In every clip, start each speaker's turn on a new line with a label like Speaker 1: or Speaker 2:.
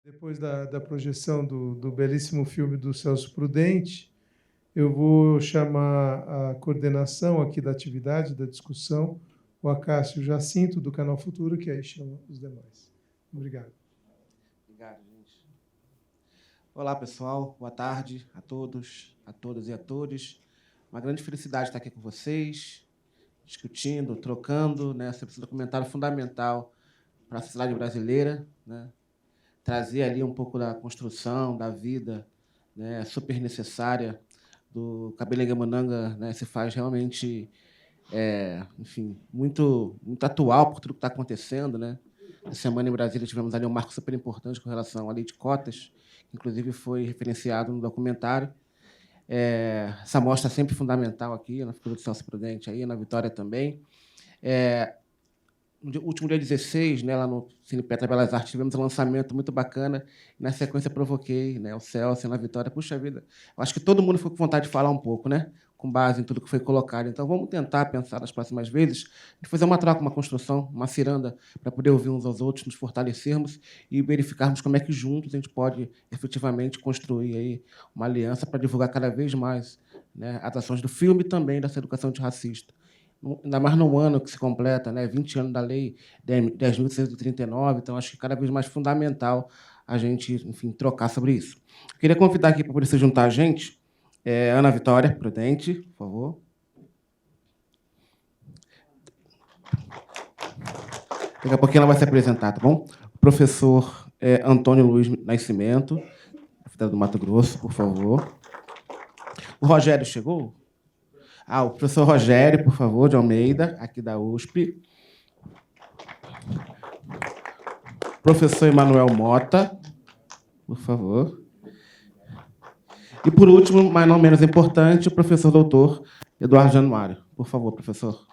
Speaker 1: Depois da projeção do belíssimo filme do Celso Prudente, eu vou chamar a coordenação aqui da atividade, da discussão, o Acácio Jacinto, do Canal Futuro, que aí chama os demais. Obrigado.
Speaker 2: Obrigado, gente. Olá, pessoal. Boa tarde a todos, a todas e a todos. Uma grande felicidade estar aqui com vocês, discutindo, trocando, né, sobre esse documentário fundamental para a sociedade brasileira, né? Trazer ali um pouco da construção, da vida, né, super necessária do Kabelenga Munanga, né, se faz realmente, enfim, muito atual por tudo que está acontecendo, né? Essa semana em Brasília tivemos ali um marco super importante com relação à lei de cotas, que inclusive foi referenciado no documentário. Essa mostra sempre fundamental aqui, na figura do Celso Prudente, aí, na Vitória também. No último dia 16, né, lá no Cine Petra Belas Artes, tivemos um lançamento muito bacana. E, na sequência, provoquei, né, o Celso na Vitória. Puxa vida, eu acho que todo mundo ficou com vontade de falar um pouco, né, com base em tudo que foi colocado. Então, vamos tentar pensar nas próximas vezes de fazer uma troca, uma construção, uma ciranda, para poder ouvir uns aos outros, nos fortalecermos e verificarmos como é que juntos a gente pode efetivamente construir aí uma aliança para divulgar cada vez mais, né, as ações do filme e também dessa educação antirracista. Ainda mais no ano que se completa, né, 20 anos da Lei 10.639, então acho que cada vez mais fundamental a gente, enfim, trocar sobre isso. Eu queria convidar aqui para poder se juntar a gente, Ana Vitória Prudente, por favor. Daqui a pouquinho ela vai se apresentar, tá bom? O professor Antônio Luiz Nascimento, do Mato Grosso, por favor. O Rogério chegou? O professor Rogério, por favor, de Almeida, aqui da USP. Professor Emanuel Mota, por favor. E, por último, mas não menos importante, o professor doutor Eduardo Januário. Por favor, professor.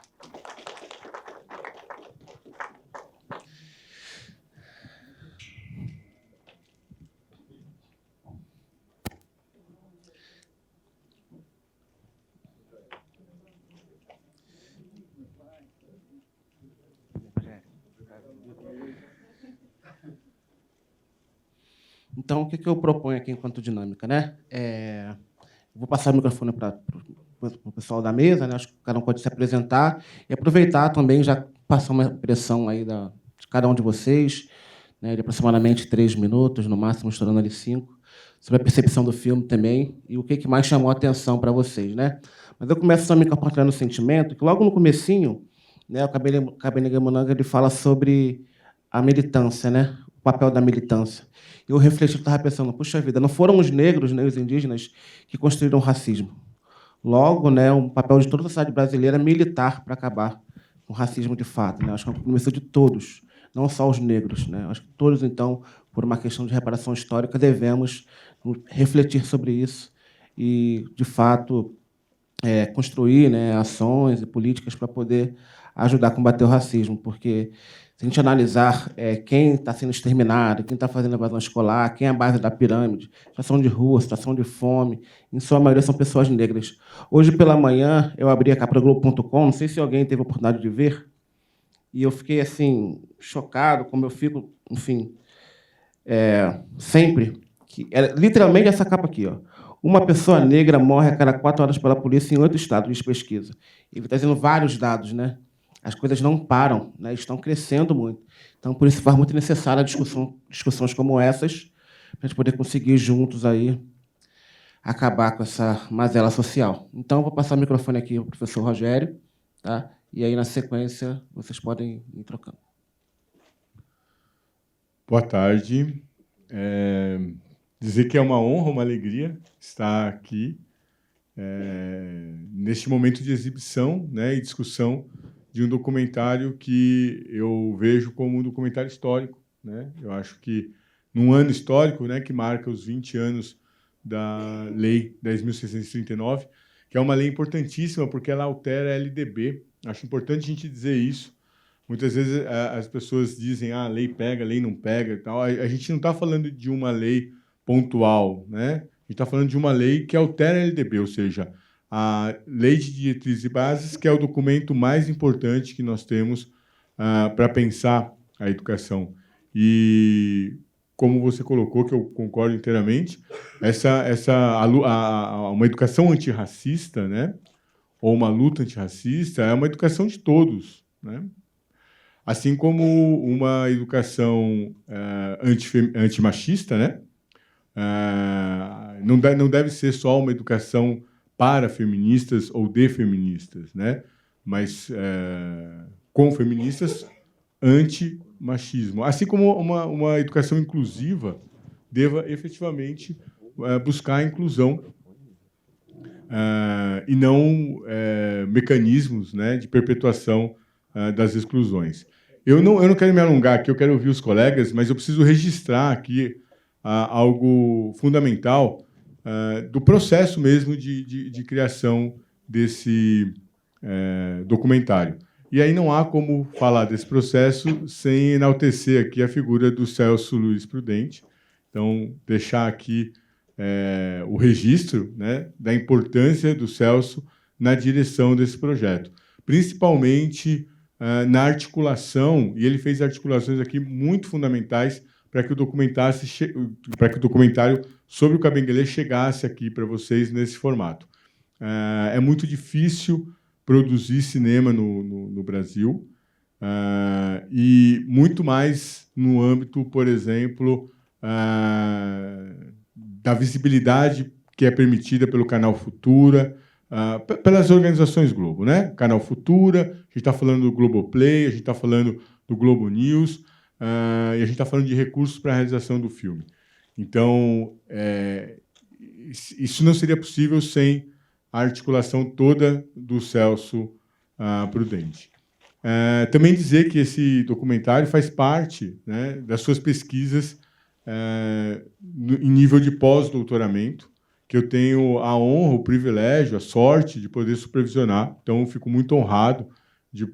Speaker 2: Então, o que eu proponho aqui enquanto dinâmica, né? Vou passar o microfone para o pessoal da mesa, né? Acho que cada um pode se apresentar e aproveitar também, já passar uma impressão aí de cada um de vocês, né, de aproximadamente 3 minutos, no máximo, estourando ali 5, sobre a percepção do filme também e o que mais chamou a atenção para vocês, né? Mas eu começo também compartilhando o sentimento que, logo no comecinho, né, o Kabelenga Munanga ele fala sobre a militância, né? O papel da militância. Eu refleti, estava pensando, puxa vida, não foram os negros, né, os indígenas, que construíram o racismo. Logo, né, um papel de toda a sociedade brasileira militar para acabar com o racismo de fato. Né? Acho que é uma compromisso de todos, não só os negros. Né? Acho que todos, então, por uma questão de reparação histórica, devemos refletir sobre isso e, de fato, construir, né, ações e políticas para poder ajudar a combater o racismo, porque se a gente analisar quem está sendo exterminado, quem está fazendo evasão escolar, quem é a base da pirâmide, situação de rua, situação de fome, em sua maioria são pessoas negras. Hoje pela manhã eu abri a capa do Globo.com, não sei se alguém teve a oportunidade de ver, e eu fiquei assim chocado, como eu fico, enfim, sempre, que literalmente essa capa aqui, ó. Uma pessoa negra morre a cada 4 horas pela polícia em 8 estados, diz pesquisa. E está trazendo vários dados, né? As coisas não param, né? Estão crescendo muito. Então, por isso, faz muito necessária discussões como essas, para a gente poder conseguir juntos aí acabar com essa mazela social. Então, eu vou passar o microfone aqui ao professor Rogério, tá? E aí, na sequência, vocês podem ir trocando.
Speaker 3: Boa tarde. Dizer que é uma honra, uma alegria estar aqui neste momento de exibição, né, e discussão de um documentário que eu vejo como um documentário histórico. Né? Eu acho que, num ano histórico, né, que marca os 20 anos da Lei 10.639, que é uma lei importantíssima porque ela altera a LDB. Acho importante a gente dizer isso. Muitas vezes as pessoas dizem a lei pega, a lei não pega. E tal. A gente não está falando de uma lei pontual. Né? A gente está falando de uma lei que altera a LDB, ou seja, a Lei de Diretrizes e Bases, que é o documento mais importante que nós temos para pensar a educação. E como você colocou, que eu concordo inteiramente, uma educação antirracista, né, ou uma luta antirracista, é uma educação de todos, né? Assim como uma educação antimachista, né? Não deve ser só uma educação para feministas ou de feministas, né? Mas com feministas, anti-machismo. Assim como uma educação inclusiva deva efetivamente buscar a inclusão e não mecanismos, né, de perpetuação das exclusões. Eu não quero me alongar aqui, eu quero ouvir os colegas, mas eu preciso registrar aqui algo fundamental do processo mesmo de criação desse documentário. E aí não há como falar desse processo sem enaltecer aqui a figura do Celso Luiz Prudente. Então, deixar aqui o registro, né, da importância do Celso na direção desse projeto, principalmente na articulação, e ele fez articulações aqui muito fundamentais para que o documentário sobre o Cabenguelê chegasse aqui para vocês nesse formato. É muito difícil produzir cinema no Brasil, e muito mais no âmbito, por exemplo, da visibilidade que é permitida pelo Canal Futura, pelas organizações Globo, né? Canal Futura, a gente está falando do Globoplay, a gente está falando do Globo News, e a gente está falando de recursos para a realização do filme. Então, isso não seria possível sem a articulação toda do Celso Prudente. Também dizer que esse documentário faz parte, né, das suas pesquisas em nível de pós-doutoramento, que eu tenho a honra, o privilégio, a sorte de poder supervisionar. Então, eu fico muito honrado de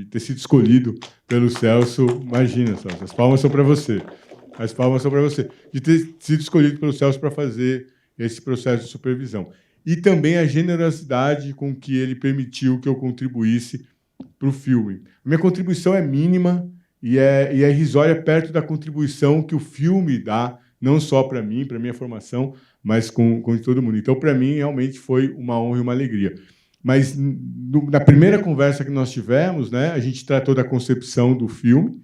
Speaker 3: ter sido escolhido pelo Celso. Imagina, Celso, as palmas são para você. As palmas são para você. De ter sido escolhido pelo Celso para fazer esse processo de supervisão. E também a generosidade com que ele permitiu que eu contribuísse para o filme. A minha contribuição é mínima e é irrisória perto da contribuição que o filme dá, não só para mim, para a minha formação, mas com todo mundo. Então, para mim, realmente foi uma honra e uma alegria. Mas, na primeira conversa que nós tivemos, né, a gente tratou da concepção do filme,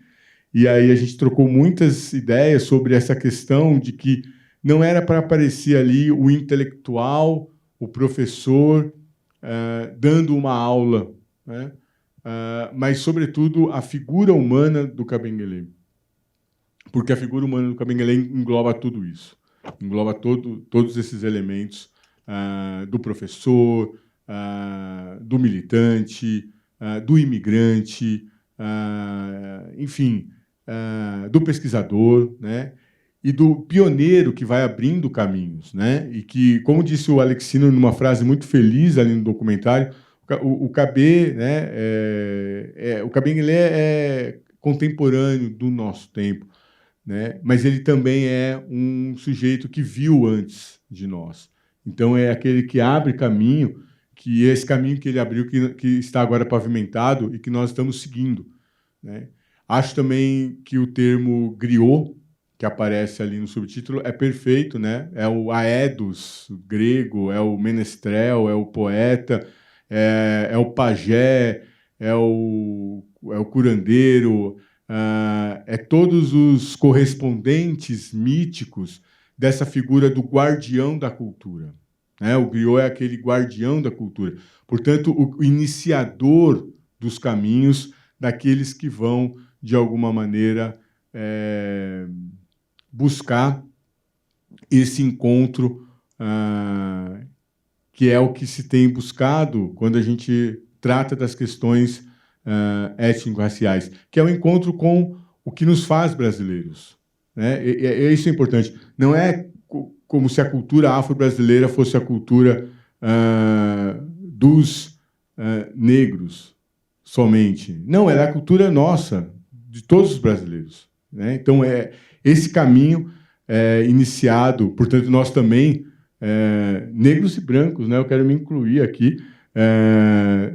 Speaker 3: e aí a gente trocou muitas ideias sobre essa questão de que não era para aparecer ali o intelectual, o professor, dando uma aula, né? Mas, sobretudo, a figura humana do Cabenguelê. Porque a figura humana do Cabenguelê engloba tudo isso. Engloba todos esses elementos do professor, do militante, do imigrante, enfim, do pesquisador, né? E do pioneiro que vai abrindo caminhos, né? E que, como disse o Alexino numa frase muito feliz ali no documentário, o KB, né, o Cabenguelê é contemporâneo do nosso tempo, né? Mas ele também é um sujeito que viu antes de nós. Então, é aquele que abre caminho, que esse caminho que ele abriu, que está agora pavimentado e que nós estamos seguindo, né? Acho também que o termo griot, que aparece ali no subtítulo, é perfeito, né? É o aedos grego, é o menestrel, é o poeta, é o pajé, é o curandeiro, todos os correspondentes míticos dessa figura do guardião da cultura, né? O griot é aquele guardião da cultura. Portanto, o iniciador dos caminhos daqueles que vão, de alguma maneira, buscar esse encontro, que é o que se tem buscado quando a gente trata das questões étnico-raciais, que é o encontro com o que nos faz brasileiros, né? Isso é importante. Não é como se a cultura afro-brasileira fosse a cultura dos negros somente. Não, ela é a cultura nossa, de todos os brasileiros, né? Então, esse caminho iniciado, portanto, nós também, negros e brancos, né? Eu quero me incluir aqui.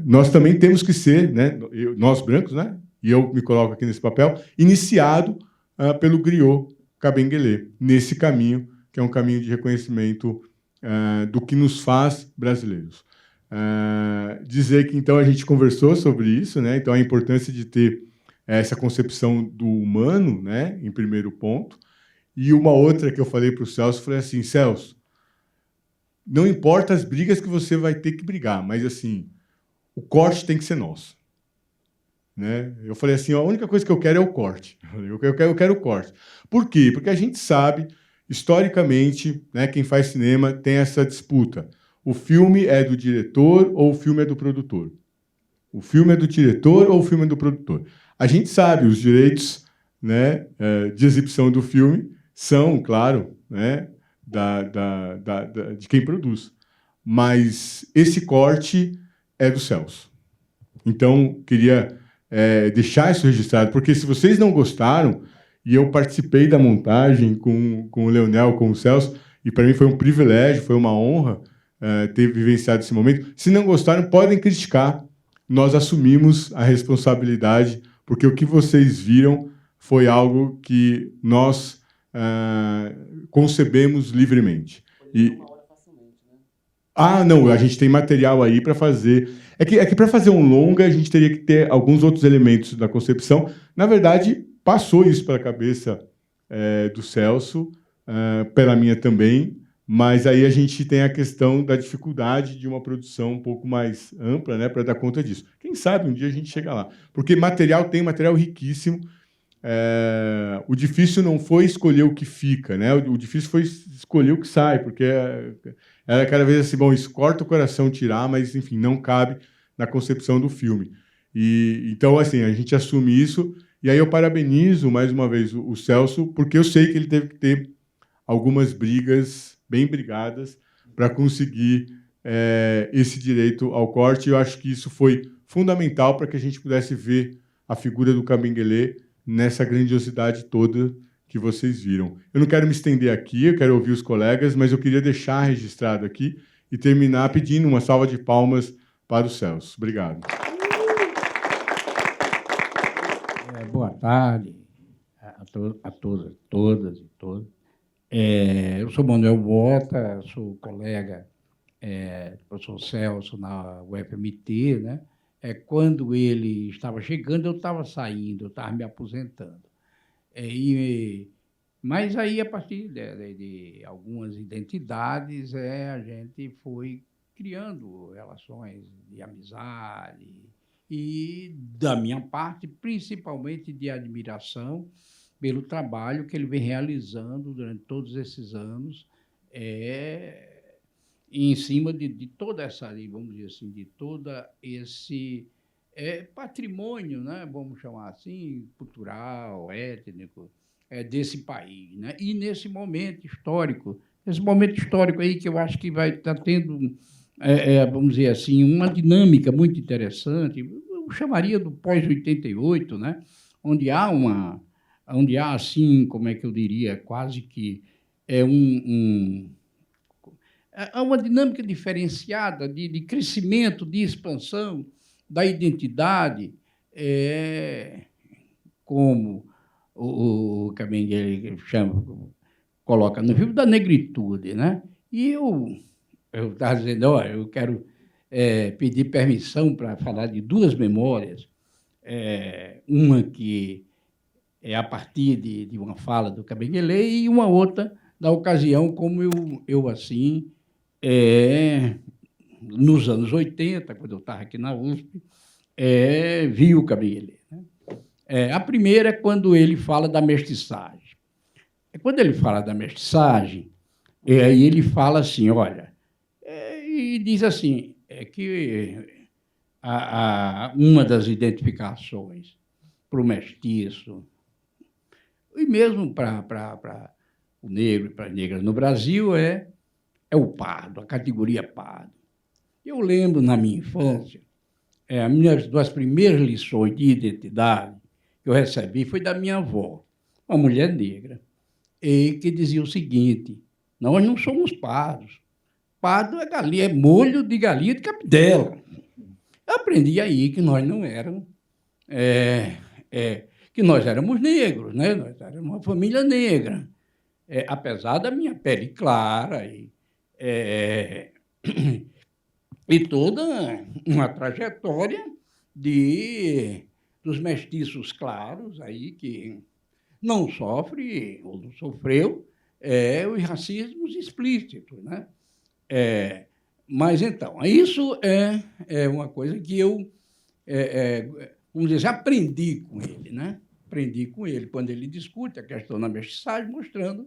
Speaker 3: Nós também temos que ser, né? Nós brancos, né? E eu me coloco aqui nesse papel, iniciado pelo griot, Kabengele, nesse caminho, que é um caminho de reconhecimento do que nos faz brasileiros. Dizer que, então, a gente conversou sobre isso, né? Então, a importância de ter essa concepção do humano, né? Em primeiro ponto. E uma outra que eu falei para o Celso, foi assim, Celso, não importa as brigas que você vai ter que brigar, mas, assim, o corte tem que ser nosso. Né? Eu falei assim, a única coisa que eu quero é o corte. Eu quero o corte. Por quê? Porque a gente sabe, historicamente, né, quem faz cinema tem essa disputa. O filme é do diretor ou o filme é do produtor? O filme é do diretor ou o filme é do produtor? A gente sabe, os direitos, né, de exibição do filme são, claro, né, de quem produz. Mas esse corte é do Celso. Então, queria deixar isso registrado, porque se vocês não gostaram, e eu participei da montagem com o Leonel, com o Celso, e para mim foi um privilégio, foi uma honra ter vivenciado esse momento. Se não gostaram, podem criticar. Nós assumimos a responsabilidade, porque o que vocês viram foi algo que nós concebemos livremente. Não, a gente tem material aí para fazer. É que para fazer um longa, a gente teria que ter alguns outros elementos da concepção. Na verdade, passou isso para a cabeça do Celso, pela minha também, mas aí a gente tem a questão da dificuldade de uma produção um pouco mais ampla, né, para dar conta disso. Quem sabe um dia a gente chega lá. Porque tem material riquíssimo. O difícil não foi escolher o que fica, né? O difícil foi escolher o que sai, porque era cada vez assim, bom, isso corta o coração tirar, mas, enfim, não cabe na concepção do filme. Então, assim, a gente assume isso, e aí eu parabenizo, mais uma vez, o Celso, porque eu sei que ele teve que ter algumas brigas, bem brigadas, para conseguir esse direito ao corte. Eu acho que isso foi fundamental para que a gente pudesse ver a figura do Kabengele nessa grandiosidade toda que vocês viram. Eu não quero me estender aqui, eu quero ouvir os colegas, mas eu queria deixar registrado aqui e terminar pedindo uma salva de palmas para o Celso. Obrigado.
Speaker 4: Boa tarde a todas e todos. Eu sou Manuel Bota, sou colega do professor Celso na UFMT, né? Quando ele estava chegando, eu estava saindo, eu estava me aposentando. Mas aí, a partir de algumas identidades, a gente foi criando relações de amizade e, da minha parte, principalmente de admiração pelo trabalho que ele vem realizando durante todos esses anos, em cima de toda essa, vamos dizer assim, de todo esse patrimônio, né, vamos chamar assim, cultural, étnico, desse país, né? E nesse momento histórico aí que eu acho que vai estar tendo, vamos dizer assim, uma dinâmica muito interessante, eu chamaria do pós-88, né? Onde há, assim, como é que eu diria, quase que há uma dinâmica diferenciada de crescimento, de expansão da identidade, como o Kabengele coloca no filme, da negritude, né? E eu estava dizendo, olha, eu quero pedir permissão para falar de duas memórias, uma que é a partir de uma fala do Kabengele e uma outra da ocasião como eu assim, nos anos 80, quando eu estava aqui na USP, vi o Kabengele, né? A primeira é quando ele fala da mestiçagem. Quando ele fala da mestiçagem, ele fala assim, olha, e diz assim, que uma das identificações para o mestiço, e mesmo para o negro e para a negra no Brasil, é o pardo, a categoria pardo. Eu lembro, na minha infância, as minhas duas primeiras lições de identidade que eu recebi foi da minha avó, uma mulher negra, e que dizia o seguinte, nós não somos pardos. Pardo é galinha, é molho de galinha de cabidela. Eu aprendi aí que nós não éramos, que nós éramos negros, né? Nós éramos uma família negra, apesar da minha pele clara é, e toda uma trajetória dos mestiços claros aí que não sofre ou não sofreu os racismos explícitos, né? Mas, então, isso é uma coisa que eu, vamos dizer, aprendi com ele, né? Aprendi com ele quando ele discute a questão da mestiçagem, mostrando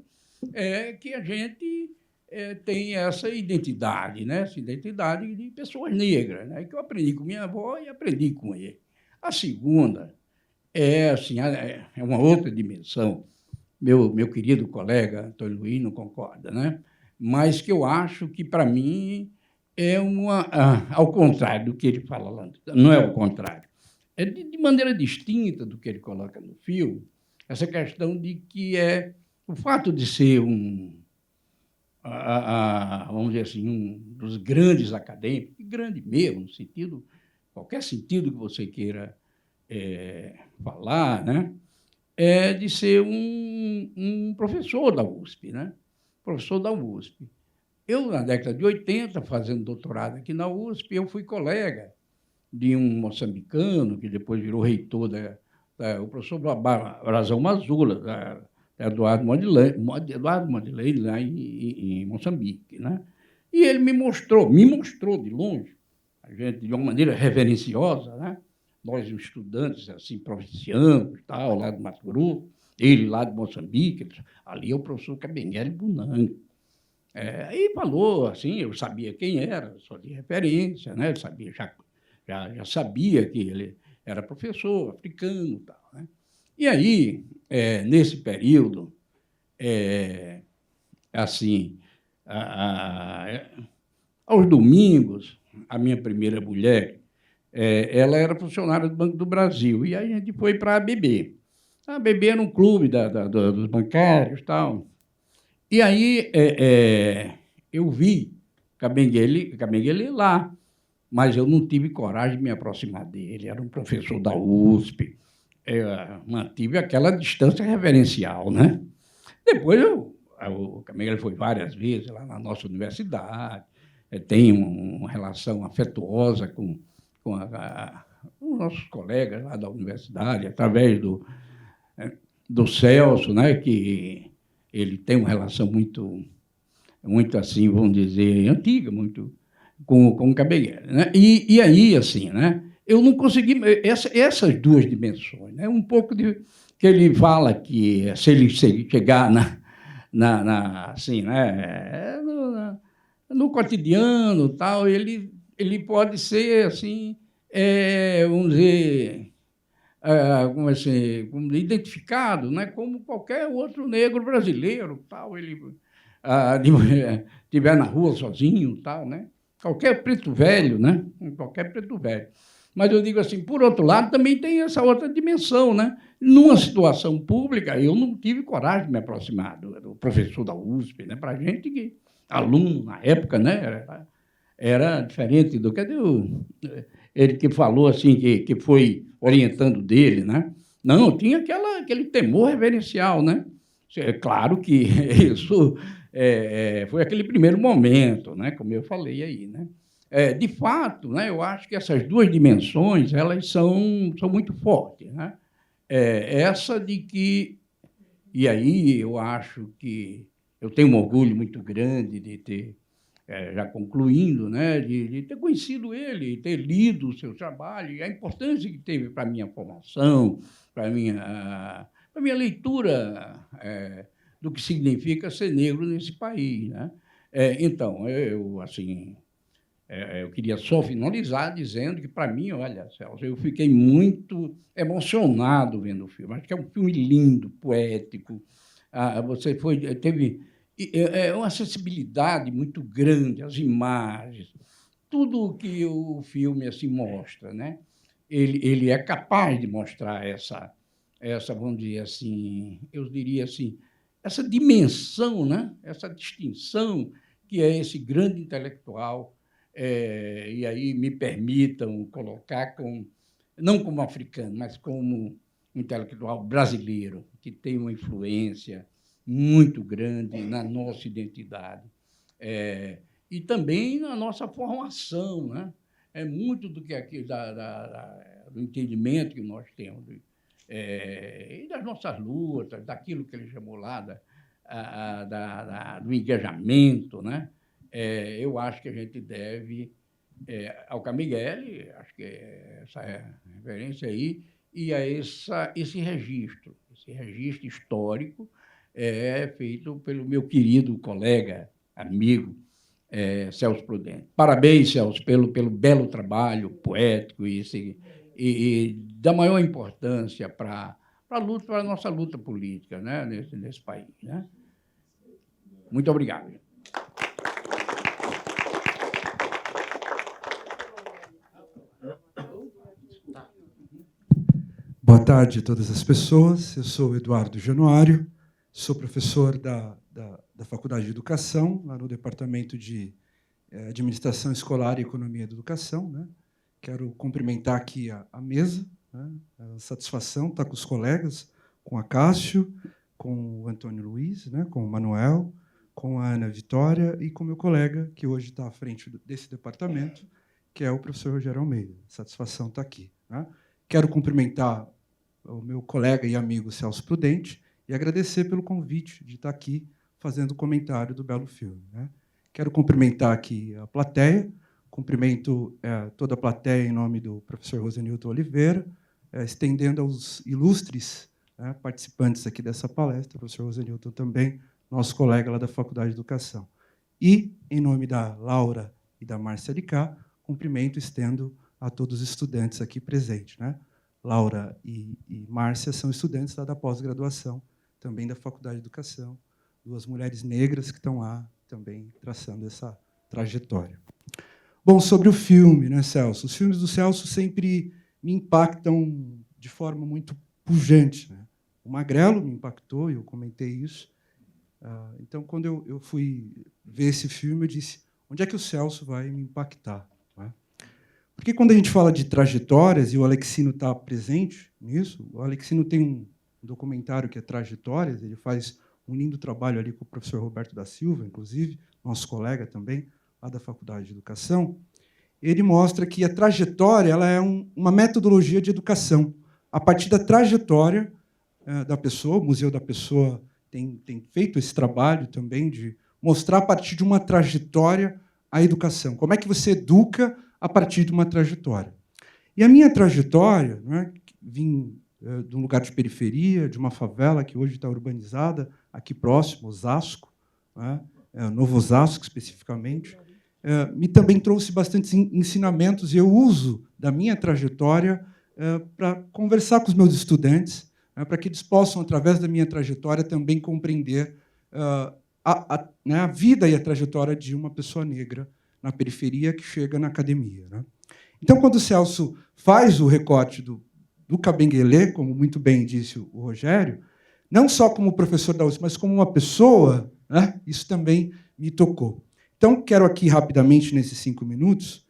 Speaker 4: que a gente tem essa identidade, né? Essa identidade de pessoas negras, né? Que eu aprendi com minha avó e aprendi com ele. A segunda assim, é uma outra dimensão. Meu querido colega Antônio Luiz não concorda, né? Mas que eu acho que, para mim, ao contrário do que ele fala lá, não é o contrário, é de maneira distinta do que ele coloca no filme, essa questão de que o fato de ser vamos dizer assim, um dos grandes acadêmicos, grande mesmo, no sentido, qualquer sentido que você queira falar, né? De ser um professor da USP, né? Professor da USP. Eu, na década de 80, fazendo doutorado aqui na USP, eu fui colega de um moçambicano, que depois virou reitor o professor Brazão Mazula, da Eduardo Mondlane, lá em Moçambique, né? E ele me mostrou de longe, a gente, de uma maneira reverenciosa, né? Nós, estudantes, assim, provincianos, tal, lá do Mato Grosso, ele lá de Moçambique, ali é o professor Cabenguele Bunang. Aí falou, assim, eu sabia quem era, só de referência, né? Eu sabia, já sabia que ele era professor africano e tal, né? E aí, nesse período, assim, aos domingos, a minha primeira mulher, ela era funcionária do Banco do Brasil, e aí a gente foi para a ABB. A ABB era um clube dos bancários e tal. E aí eu vi Cabenguele lá, mas eu não tive coragem de me aproximar dele. Era um professor da USP, mantive aquela distância reverencial, né? Depois o Cabenguele foi várias vezes lá na nossa universidade, tem uma relação afetuosa com os nossos colegas lá da universidade, através do Celso, né, que ele tem uma relação muito assim, vamos dizer, antiga, muito com o Cabenguele, né? E aí, assim, né, eu não consegui essas duas dimensões, né? Um pouco que ele fala que se ele chegar assim, né, no cotidiano, tal, ele pode ser assim, vamos dizer, como identificado, né, como qualquer outro negro brasileiro, tal, ele estiver na rua sozinho, tal, né, qualquer preto velho, né, qualquer preto velho. Mas eu digo assim, por outro lado, também tem essa outra dimensão, né? Numa situação pública, eu não tive coragem de me aproximar do professor da USP, né? Para a gente que aluno na época, né, era diferente do que ele que falou assim, que foi orientando dele, né? Não, tinha aquele temor reverencial, né? É claro que isso foi aquele primeiro momento, né? Como eu falei aí, né? De fato, né, eu acho que essas duas dimensões elas são muito fortes, né? Essa de que, e aí eu acho que eu tenho um orgulho muito grande de ter, já concluindo, né, de ter conhecido ele, ter lido o seu trabalho, e a importância que teve para a minha formação, para a minha leitura do que significa ser negro nesse país, né? Então, eu queria só finalizar dizendo que, para mim, olha, Celso, eu fiquei muito emocionado vendo o filme. Acho que é um filme lindo, poético. Você teve uma sensibilidade muito grande, as imagens, tudo o que o filme assim mostra, né? Ele é capaz de mostrar essa, vamos dizer assim, eu diria assim, essa dimensão, né? Essa distinção que é esse grande intelectual. E aí me permitam colocar não como africano, mas como intelectual brasileiro, que tem uma influência muito grande na nossa identidade. E também na nossa formação, né? É muito do que aqui do entendimento que nós temos e das nossas lutas, daquilo que ele chamou lá do engajamento, né? Eu acho que a gente deve ao Camiguele, acho que essa é a referência aí, e a esse registro histórico feito pelo meu querido colega, amigo, Celso Prudente. Parabéns, Celso, pelo belo trabalho poético e da maior importância para a nossa luta política, né, nesse país, né? Muito obrigado.
Speaker 5: Boa tarde a todas as pessoas. Eu sou Eduardo Januário, sou professor da Faculdade de Educação, lá no Departamento de Administração Escolar e Economia da Educação, né? Quero cumprimentar aqui a mesa, né? A satisfação estar com os colegas, com a Cássio, com o Antônio Luiz, né? Com o Manuel, com a Ana Vitória e com o meu colega, que hoje está à frente desse departamento, que é o professor Rogério Almeida. Satisfação estar aqui, né? Quero cumprimentar o meu colega e amigo Celso Prudente e agradecer pelo convite de estar aqui fazendo o comentário do belo filme, né? Quero cumprimentar aqui a plateia, cumprimento toda a plateia em nome do professor Rosenilton Oliveira, estendendo aos ilustres participantes aqui dessa palestra, o professor Rosenilton também, nosso colega lá da Faculdade de Educação. E, em nome da Laura e da Márcia de Cá, cumprimento e estendo a todos os estudantes aqui presentes, né? Laura e Márcia são estudantes lá da pós-graduação, também da Faculdade de Educação, duas mulheres negras que estão lá também traçando essa trajetória. Bom, sobre o filme, né, Celso? Os filmes do Celso sempre me impactam de forma muito pujante, né? O Magrelo me impactou, e eu comentei isso. Então, quando eu fui ver esse filme, eu disse, onde é que o Celso vai me impactar? Porque quando a gente fala de trajetórias, e o Alexino está presente nisso, o Alexino tem um documentário que é Trajetórias, ele faz um lindo trabalho ali com o professor Roberto da Silva, inclusive, nosso colega também, lá da Faculdade de Educação. Ele mostra que a trajetória ela é uma metodologia de educação. A partir da trajetória da pessoa, o Museu da Pessoa tem feito esse trabalho também de mostrar a partir de uma trajetória a educação. Como é que você educa a partir de uma trajetória? E a minha trajetória, né, vim de um lugar de periferia, de uma favela que hoje está urbanizada, aqui próximo, Osasco, né, Novo Osasco especificamente, me também trouxe bastantes ensinamentos, e eu uso da minha trajetória para conversar com os meus estudantes, para que eles possam, através da minha trajetória, também compreender a vida e a trajetória de uma pessoa negra na periferia que chega na academia, né? Então, quando o Celso faz o recorte do Kabengele, como muito bem disse o Rogério, não só como professor da USP, mas como uma pessoa, né, isso também me tocou. Então, quero aqui, rapidamente, nesses 5 minutos,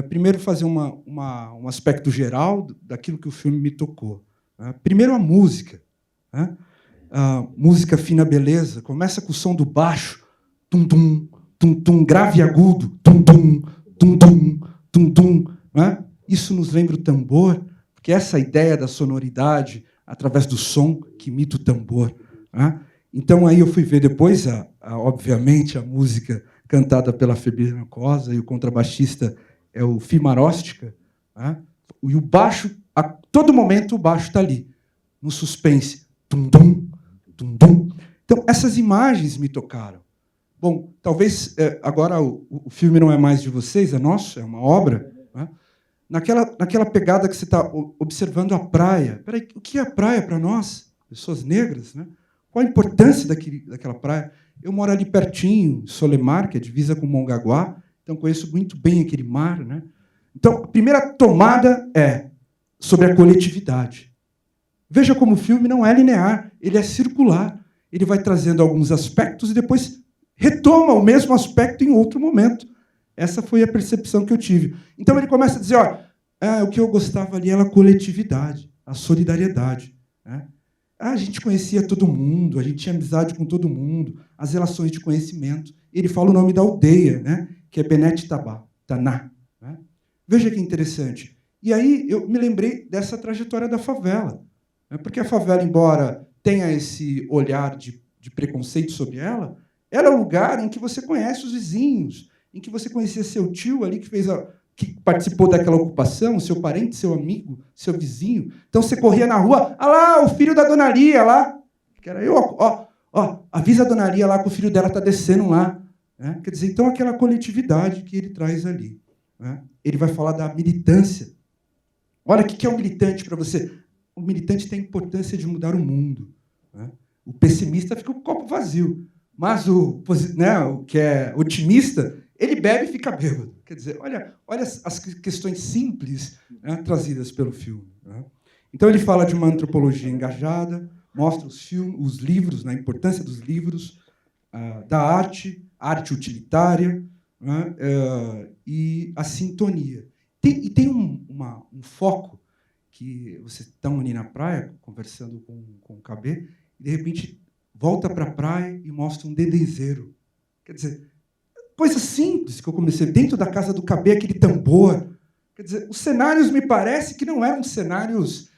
Speaker 5: primeiro fazer um aspecto geral daquilo que o filme me tocou, né? Primeiro, a música, né? A música Fina Beleza começa com o som do baixo, tum-tum, tum-tum, grave e agudo, tum-tum, tum-tum, tum-tum, né? Isso nos lembra o tambor, porque essa ideia da sonoridade, através do som, que imita o tambor, né? Então, aí eu fui ver depois, obviamente, a música cantada pela Fabiana Cosa, e o contrabaixista é o Fimaróstica, né? E o baixo, a todo momento, o baixo está ali, no suspense. Tum-tum, tum-tum. Então, essas imagens me tocaram. Bom, talvez agora o filme não é mais de vocês, é nosso, é uma obra, né? Naquela pegada que você está observando a praia. Peraí, o que é a praia para nós, pessoas negras, né? Qual a importância daquela praia? Eu moro ali pertinho, Solemar, que é divisa com Mongaguá, então conheço muito bem aquele mar, né? Então, a primeira tomada é sobre a coletividade. Veja como o filme não é linear, ele é circular. Ele vai trazendo alguns aspectos e depois retoma o mesmo aspecto em outro momento. Essa foi a percepção que eu tive. Então, ele começa a dizer, o que eu gostava ali era a coletividade, a solidariedade. né? A gente conhecia todo mundo, a gente tinha amizade com todo mundo, as relações de conhecimento. Ele fala o nome da aldeia, né? Que é Benet Taná. Né? Veja que interessante. E aí eu me lembrei dessa trajetória da favela. Né? Porque a favela, embora tenha esse olhar de preconceito sobre ela é o lugar em que você conhece os vizinhos, em que você conhecia seu tio ali que participou daquela ocupação, seu parente, seu amigo, seu vizinho. Então você corria na rua, ah lá, o filho da Dona Lia lá, que era eu, avisa a Dona Lia lá que o filho dela está descendo lá. Né? Quer dizer, então aquela coletividade que ele traz ali. Né? Ele vai falar da militância. Olha, o que é um militante para você? O militante tem a importância de mudar o mundo. Né? O pessimista fica com o copo vazio, mas o que é otimista, ele bebe e fica bêbado. Quer dizer, olha as questões simples, né, trazidas pelo filme. Né? Então ele fala de uma antropologia engajada, mostra os livros, né, a importância dos livros, da arte utilitária, né, e a sintonia. Tem um foco que vocês estão ali na praia, conversando com o KB, e, de repente, volta para a praia e mostra um dendezeiro. Quer dizer, coisa simples que eu comecei. Dentro da casa do KB, aquele tambor. Quer dizer, os cenários, me parece, que não eram cenários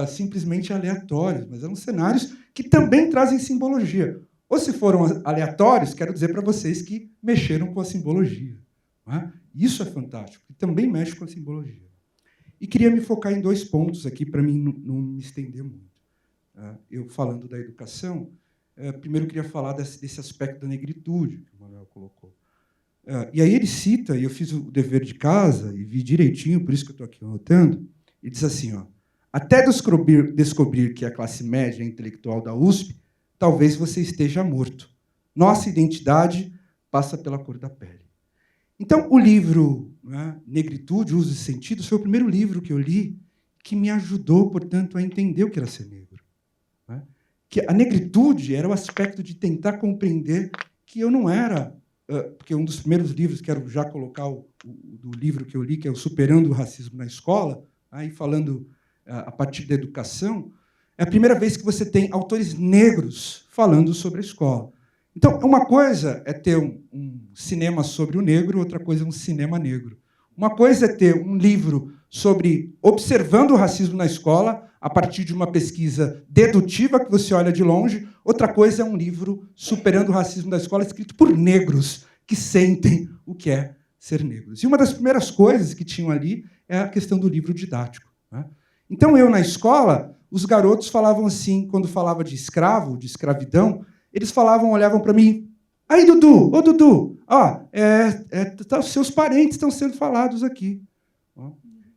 Speaker 5: simplesmente aleatórios, mas eram cenários que também trazem simbologia. Ou, se foram aleatórios, quero dizer para vocês que mexeram com a simbologia. Não é? Isso é fantástico, e também mexe com a simbologia. E queria me focar em 2 pontos aqui, para mim não me estender muito. Eu, falando da educação, primeiro eu queria falar desse aspecto da negritude, que o Manuel colocou. E aí ele cita, e eu fiz o dever de casa, e vi direitinho, por isso que eu estou aqui anotando, ele diz assim, até descobrir que a classe média intelectual da USP, talvez você esteja morto. Nossa identidade passa pela cor da pele. Então, o livro, né, Negritude, Usos e Sentidos, foi o primeiro livro que eu li que me ajudou, portanto, a entender o que era ser negro. Né? Que a negritude era o aspecto de tentar compreender que eu não era... porque um dos primeiros livros, quero já colocar do livro que eu li, que é o Superando o Racismo na Escola, aí falando a partir da educação, é a primeira vez que você tem autores negros falando sobre a escola. Então, uma coisa é ter um cinema sobre o negro, outra coisa é um cinema negro. Uma coisa é ter um livro sobre observando o racismo na escola, a partir de uma pesquisa dedutiva que você olha de longe. Outra coisa é um livro Superando o Racismo na Escola, escrito por negros que sentem o que é ser negros. E uma das primeiras coisas que tinham ali é a questão do livro didático. Né? Então, eu, na escola, os garotos falavam assim, quando falava de escravo, de escravidão, eles olhavam para mim, aí, Dudu, ô Dudu, os seus parentes estão sendo falados aqui.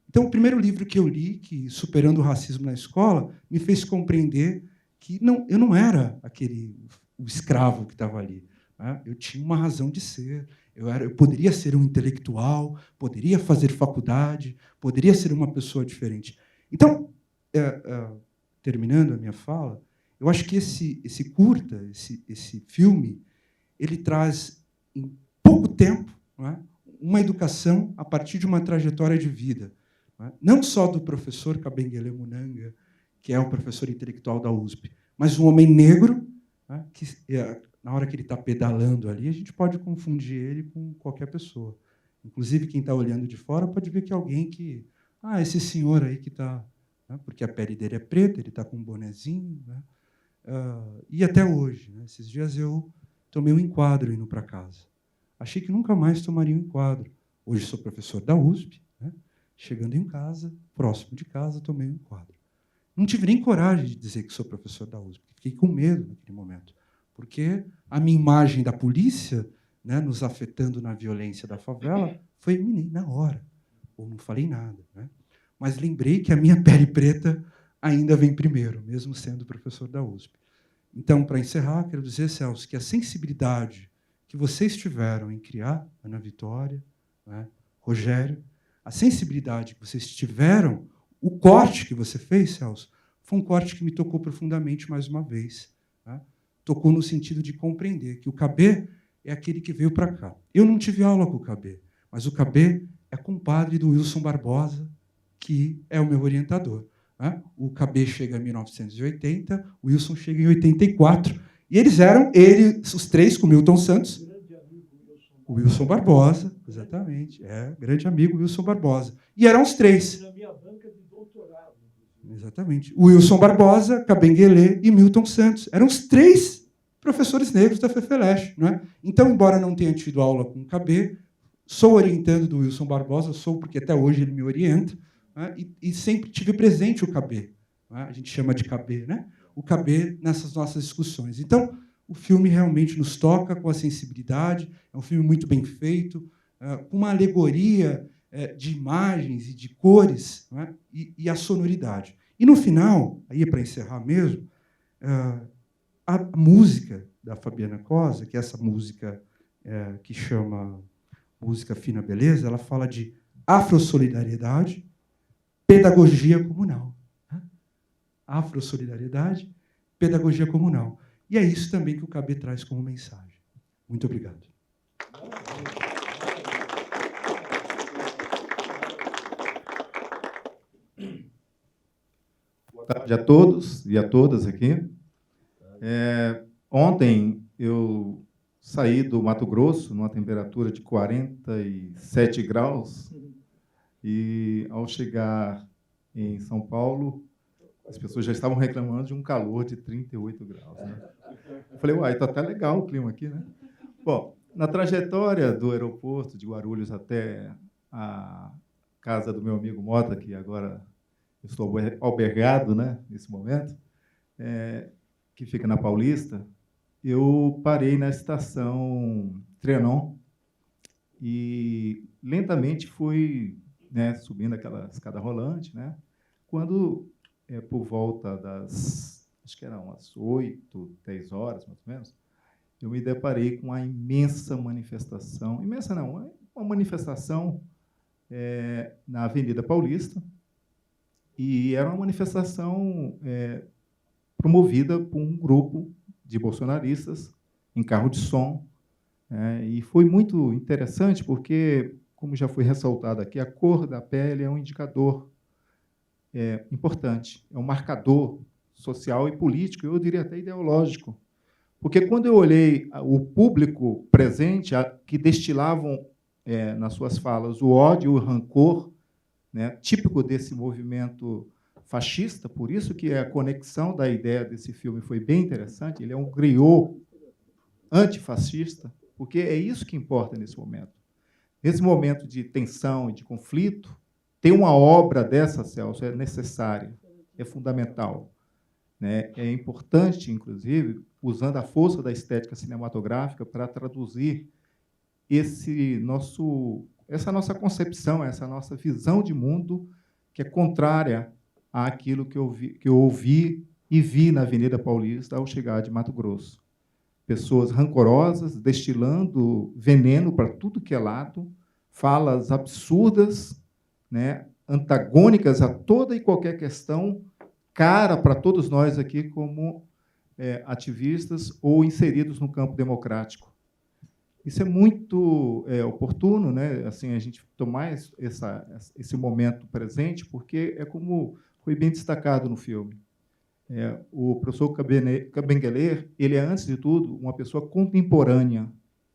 Speaker 5: Então, o primeiro livro que eu li, que Superando o Racismo na Escola, me fez compreender que eu não era o escravo que estava ali. Né? Eu tinha uma razão de ser. Eu poderia ser um intelectual, poderia fazer faculdade, poderia ser uma pessoa diferente. Então, terminando a minha fala, eu acho que esse curta, esse filme, ele traz, em pouco tempo, não é, uma educação a partir de uma trajetória de vida. Não só do professor Kabengele Munanga, que é o professor intelectual da USP, mas um homem negro, né, que, na hora que ele está pedalando ali, a gente pode confundir ele com qualquer pessoa. Inclusive, quem está olhando de fora pode ver que é alguém que... esse senhor aí que está... Né, porque a pele dele é preta, ele está com um bonezinho. Né, e até hoje, né, esses dias eu tomei um enquadro indo para casa. Achei que nunca mais tomaria um enquadro. Hoje sou professor da USP, né, chegando em casa, próximo de casa, tomei um enquadro. Não tive nem coragem de dizer que sou professor da USP. Fiquei com medo naquele momento, porque a minha imagem da polícia, né, nos afetando na violência da favela, foi eminente na hora. Ou não falei nada. Né? Mas lembrei que a minha pele preta ainda vem primeiro, mesmo sendo professor da USP. Então, para encerrar, quero dizer, Celso, que a sensibilidade que vocês tiveram em criar, Ana Vitória, né, Rogério, a sensibilidade que vocês tiveram, o corte que você fez, Celso, foi um corte que me tocou profundamente mais uma vez. Né? Tocou no sentido de compreender que o KB é aquele que veio para cá. Eu não tive aula com o KB, mas o KB é compadre do Wilson Barbosa, que é o meu orientador. né? O KB chega em 1980, o Wilson chega em 84. E eles eram, os três, com Milton Santos. O Wilson Barbosa, exatamente. Grande amigo Wilson Barbosa. E eram os três. Na minha banca de doutorado. Exatamente. O Wilson Barbosa, Kabengele e Milton Santos. Eram os três professores negros da FEFELESH. Não é? Então, embora não tenha tido aula com o KB, sou orientando do Wilson Barbosa, sou porque até hoje ele me orienta, né? E sempre tive presente o KB. Né? A gente chama de KB, né? O KB nessas nossas discussões. Então, o filme realmente nos toca com a sensibilidade, é um filme muito bem feito, com uma alegoria de imagens e de cores, né? E a sonoridade. E, no final, aí para encerrar mesmo, a música da Fabiana Cosa, que é essa música que chama Música Fina Beleza, ela fala de afrossolidariedade, pedagogia comunal. Né? Afrossolidariedade, pedagogia comunal. E é isso também que o KB traz como mensagem. Muito obrigado.
Speaker 6: Boa tarde a todos e a todas aqui. Ontem eu saí do Mato Grosso numa temperatura de 47 graus e, ao chegar em São Paulo, as pessoas já estavam reclamando de um calor de 38 graus. Né? Eu falei, uai, está até legal o clima aqui, né? Bom, na trajetória do aeroporto de Guarulhos até a casa do meu amigo Mota, que agora eu estou albergado, né, nesse momento, que fica na Paulista, eu parei na estação Trianon e lentamente fui, né, subindo aquela escada rolante, né, quando, por volta das, acho que eram umas 8, 10 horas, mais ou menos, eu me deparei com uma imensa manifestação, imensa não, uma manifestação na Avenida Paulista, e era uma manifestação promovida por um grupo de bolsonaristas em carro de som, e foi muito interessante porque, como já foi ressaltado aqui, a cor da pele é um indicador importante, é um marcador social e político, eu diria até ideológico, porque quando eu olhei o público presente, que destilavam nas suas falas o ódio, o rancor, né, típico desse movimento fascista, por isso que a conexão da ideia desse filme foi bem interessante, ele é um griot antifascista, porque é isso que importa nesse momento. Nesse momento de tensão e de conflito, ter uma obra dessa, Celso, é necessária, é fundamental. Né? É importante, inclusive, usando a força da estética cinematográfica para traduzir essa nossa concepção, essa nossa visão de mundo que é contrária àquilo que eu ouvi e vi na Avenida Paulista ao chegar de Mato Grosso. Pessoas rancorosas, destilando veneno para tudo que é lado, falas absurdas, né, antagônicas a toda e qualquer questão cara para todos nós aqui como ativistas ou inseridos no campo democrático. Isso é muito oportuno, né? Assim, a gente tomar esse momento presente, porque é como foi bem destacado no filme. O professor Kabengele, ele é, antes de tudo, uma pessoa contemporânea.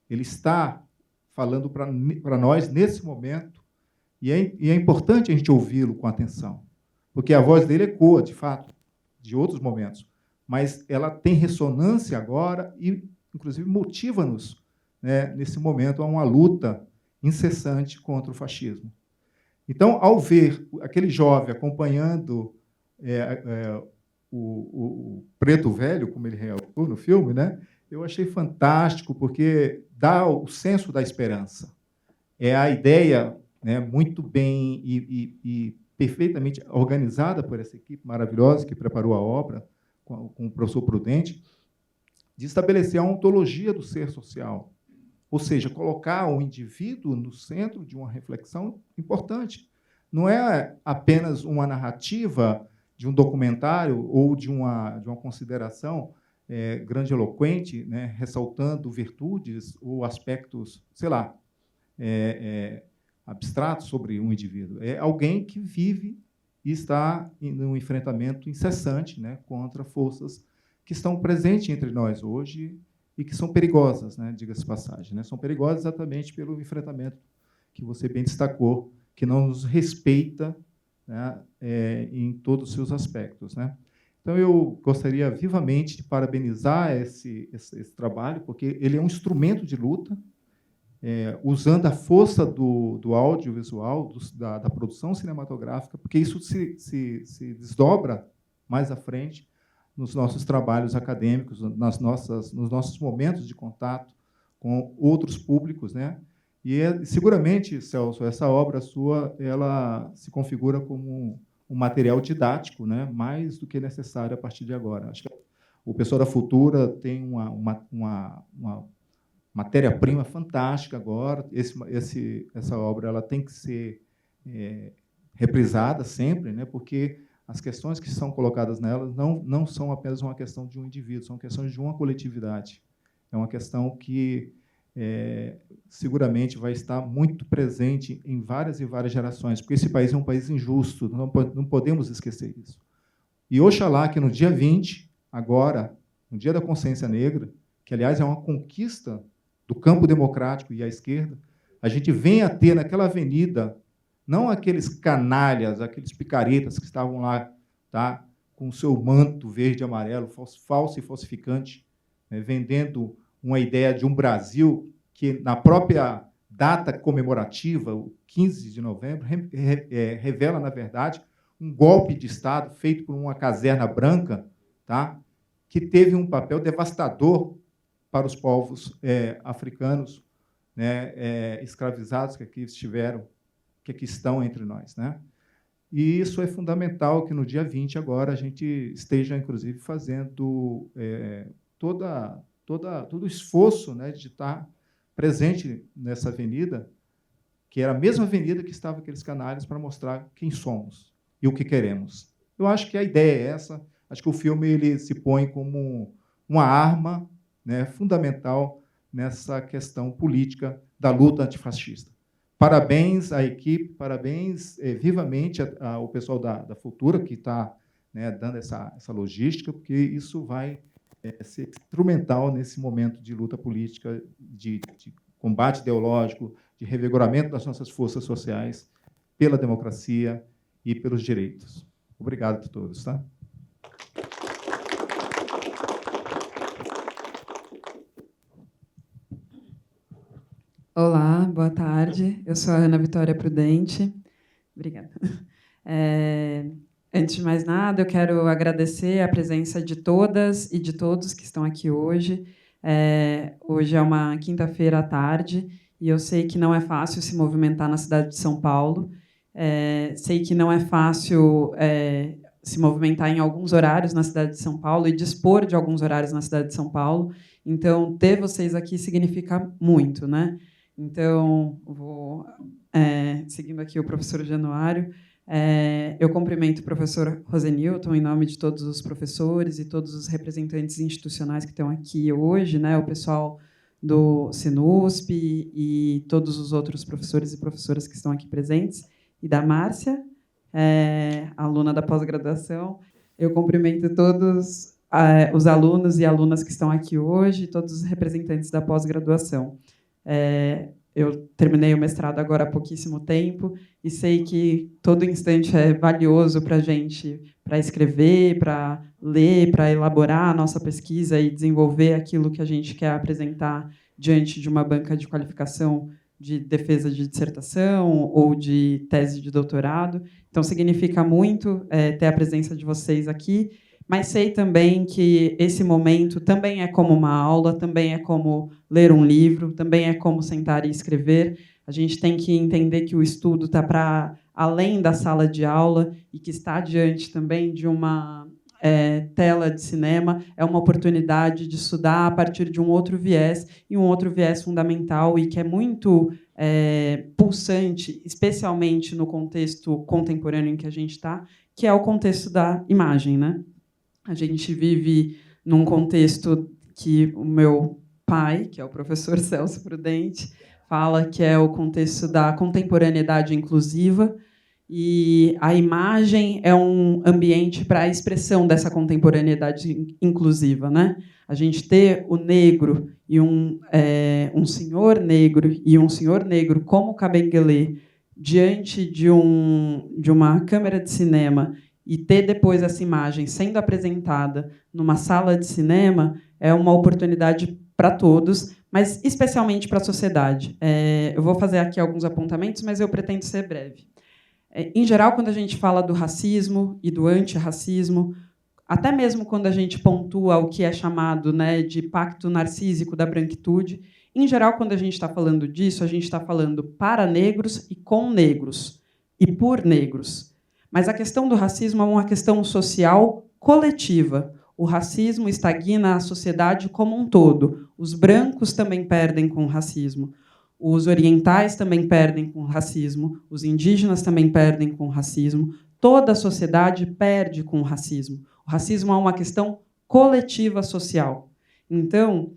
Speaker 6: Ele está falando para nós nesse momento, e é importante a gente ouvi-lo com atenção, porque a voz dele ecoa, de fato, de outros momentos, mas ela tem ressonância agora e, inclusive, motiva-nos, né, nesse momento, a uma luta incessante contra o fascismo. Então, ao ver aquele jovem acompanhando o preto velho, como ele relatou no filme, né, eu achei fantástico, porque dá o senso da esperança. É a ideia, né, muito bem e perfeitamente organizada por essa equipe maravilhosa que preparou a obra, com o professor Prudente, de estabelecer a ontologia do ser social, ou seja, colocar o indivíduo no centro de uma reflexão importante. Não é apenas uma narrativa de um documentário ou de uma consideração grandiloquente, né, ressaltando virtudes ou aspectos, sei lá, abstratos sobre um indivíduo. É alguém que vive e está em um enfrentamento incessante, né, contra forças que estão presentes entre nós hoje e que são perigosas, né, diga-se de passagem, né? São perigosas exatamente pelo enfrentamento que você bem destacou, que não nos respeita, né, em todos os seus aspectos, né? Então, eu gostaria vivamente de parabenizar esse trabalho, porque ele é um instrumento de luta, usando a força do audiovisual, da produção cinematográfica, porque isso se desdobra mais à frente nos nossos trabalhos acadêmicos, nos nossos momentos de contato com outros públicos, né? E seguramente, Celso, essa obra sua, ela se configura como um material didático, né? Mais do que necessário a partir de agora. Acho que o pessoal da Futura tem uma matéria-prima fantástica agora. Essa obra ela tem que ser reprisada sempre, né? Porque as questões que são colocadas nela não são apenas uma questão de um indivíduo, são questões de uma coletividade. É uma questão que seguramente vai estar muito presente em várias e várias gerações, porque esse país é um país injusto, não podemos esquecer isso. E oxalá que no dia 20, agora, no Dia da Consciência Negra, que, aliás, é uma conquista do campo democrático e à esquerda, a gente venha a ter naquela avenida, não aqueles canalhas, aqueles picaretas que estavam lá, tá, com o seu manto verde e amarelo, falso e falsificante, né, vendendo uma ideia de um Brasil que, na própria data comemorativa, o 15 de novembro, revela, na verdade, um golpe de Estado feito por uma caserna branca, tá, que teve um papel devastador para os povos africanos, né, escravizados que aqui estiveram, que aqui estão entre nós, né? E isso é fundamental que no dia 20 agora a gente esteja, inclusive, fazendo todo o esforço, né, de estar presente nessa avenida, que era a mesma avenida que estavam aqueles canalhas, para mostrar quem somos e o que queremos. Eu acho que a ideia é essa. Acho que o filme ele se põe como uma arma, né, fundamental nessa questão política da luta antifascista. Parabéns à equipe, parabéns vivamente ao pessoal da Futura, que está, né, dando essa logística, porque isso vai ser instrumental nesse momento de luta política, de combate ideológico, de revigoramento das nossas forças sociais pela democracia e pelos direitos. Obrigado a todos. Tá?
Speaker 7: Olá, boa tarde. Eu sou a Ana Vitória Prudente. Obrigada. Antes de mais nada, eu quero agradecer a presença de todas e de todos que estão aqui hoje. Hoje é uma quinta-feira à tarde e eu sei que não é fácil se movimentar na cidade de São Paulo. Sei que não é fácil se movimentar em alguns horários na cidade de São Paulo e dispor de alguns horários na cidade de São Paulo. Então, ter vocês aqui significa muito, né? Então, vou seguindo aqui o professor Januário. Eu cumprimento o professor Rosenilton em nome de todos os professores e todos os representantes institucionais que estão aqui hoje, né? O pessoal do Sinusp e todos os outros professores e professoras que estão aqui presentes, e da Márcia, aluna da pós-graduação. Eu cumprimento todos os alunos e alunas que estão aqui hoje, todos os representantes da pós-graduação. Eu terminei o mestrado agora há pouquíssimo tempo e sei que todo instante é valioso para a gente, para escrever, para ler, para elaborar a nossa pesquisa e desenvolver aquilo que a gente quer apresentar diante de uma banca de qualificação de defesa de dissertação ou de tese de doutorado. Então, significa muito ter a presença de vocês aqui, mas sei também que esse momento também é como uma aula, também é como ler um livro, também é como sentar e escrever. A gente tem que entender que o estudo está para além da sala de aula e que está diante também de uma tela de cinema. É uma oportunidade de estudar a partir de um outro viés, e um outro viés fundamental e que é muito pulsante, especialmente no contexto contemporâneo em que a gente está, que é o contexto da imagem, né? A gente vive num contexto que o meu pai, que é o professor Celso Prudente, fala que é o contexto da contemporaneidade inclusiva, e a imagem é um ambiente para a expressão dessa contemporaneidade inclusiva, né? A gente ter o negro e um senhor negro como Kabengele diante de uma câmera de cinema e ter depois essa imagem sendo apresentada numa sala de cinema é uma oportunidade para todos, mas especialmente para a sociedade. Eu vou fazer aqui alguns apontamentos, mas eu pretendo ser breve. Em geral, quando a gente fala do racismo e do antirracismo, até mesmo quando a gente pontua o que é chamado, né, de pacto narcísico da branquitude, em geral, quando a gente está falando disso, a gente está falando para negros e com negros, e por negros. Mas a questão do racismo é uma questão social coletiva. O racismo estagna a sociedade como um todo. Os brancos também perdem com o racismo. Os orientais também perdem com o racismo. Os indígenas também perdem com o racismo. Toda a sociedade perde com o racismo. O racismo é uma questão coletiva social. Então,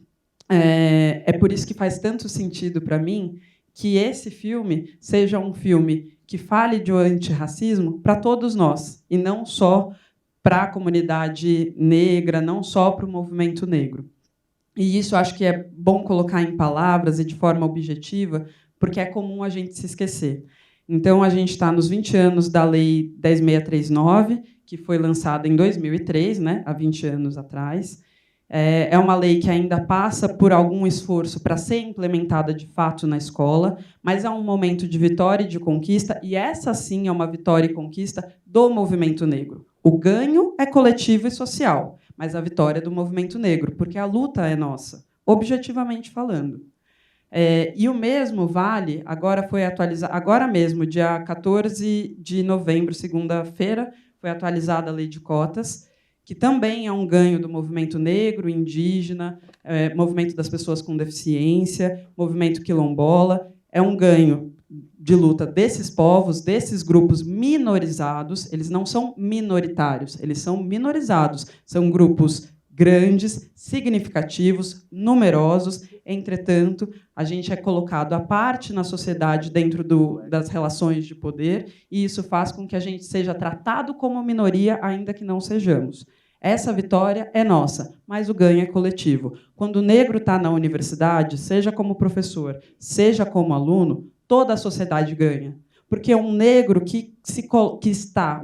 Speaker 7: é por isso que faz tanto sentido para mim que esse filme seja um filme que fale de antirracismo para todos nós, e não só para a comunidade negra, não só para o movimento negro. E isso acho que é bom colocar em palavras e de forma objetiva, porque é comum a gente se esquecer. Então, a gente está nos 20 anos da Lei 10.639, que foi lançada em 2003, né, há 20 anos atrás. É uma lei que ainda passa por algum esforço para ser implementada de fato na escola, mas é um momento de vitória e de conquista, e essa sim é uma vitória e conquista do movimento negro. O ganho é coletivo e social, mas a vitória é do movimento negro, porque a luta é nossa, objetivamente falando. E o mesmo vale, agora foi atualizado, agora mesmo, dia 14 de novembro, segunda-feira, foi atualizada a lei de cotas, que também é um ganho do movimento negro, indígena, movimento das pessoas com deficiência, movimento quilombola. É um ganho de luta desses povos, desses grupos minorizados. Eles não são minoritários, eles são minorizados. São grupos grandes, significativos, numerosos. Entretanto, a gente é colocado à parte na sociedade dentro das relações de poder, e isso faz com que a gente seja tratado como minoria, ainda que não sejamos. Essa vitória é nossa, mas o ganho é coletivo. Quando o negro está na universidade, seja como professor, seja como aluno, toda a sociedade ganha. Porque um negro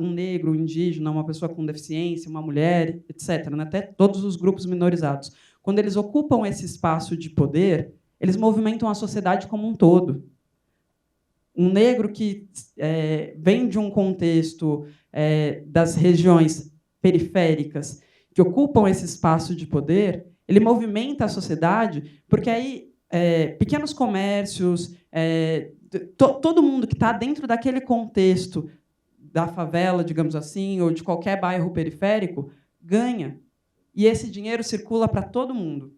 Speaker 7: um negro, um indígena, uma pessoa com deficiência, uma mulher, etc., né, até todos os grupos minorizados, quando eles ocupam esse espaço de poder, eles movimentam a sociedade como um todo. Um negro que vem de um contexto das regiões periféricas, que ocupam esse espaço de poder, ele movimenta a sociedade, porque aí pequenos comércios, todo mundo que está dentro daquele contexto da favela, digamos assim, ou de qualquer bairro periférico, ganha. E esse dinheiro circula para todo mundo.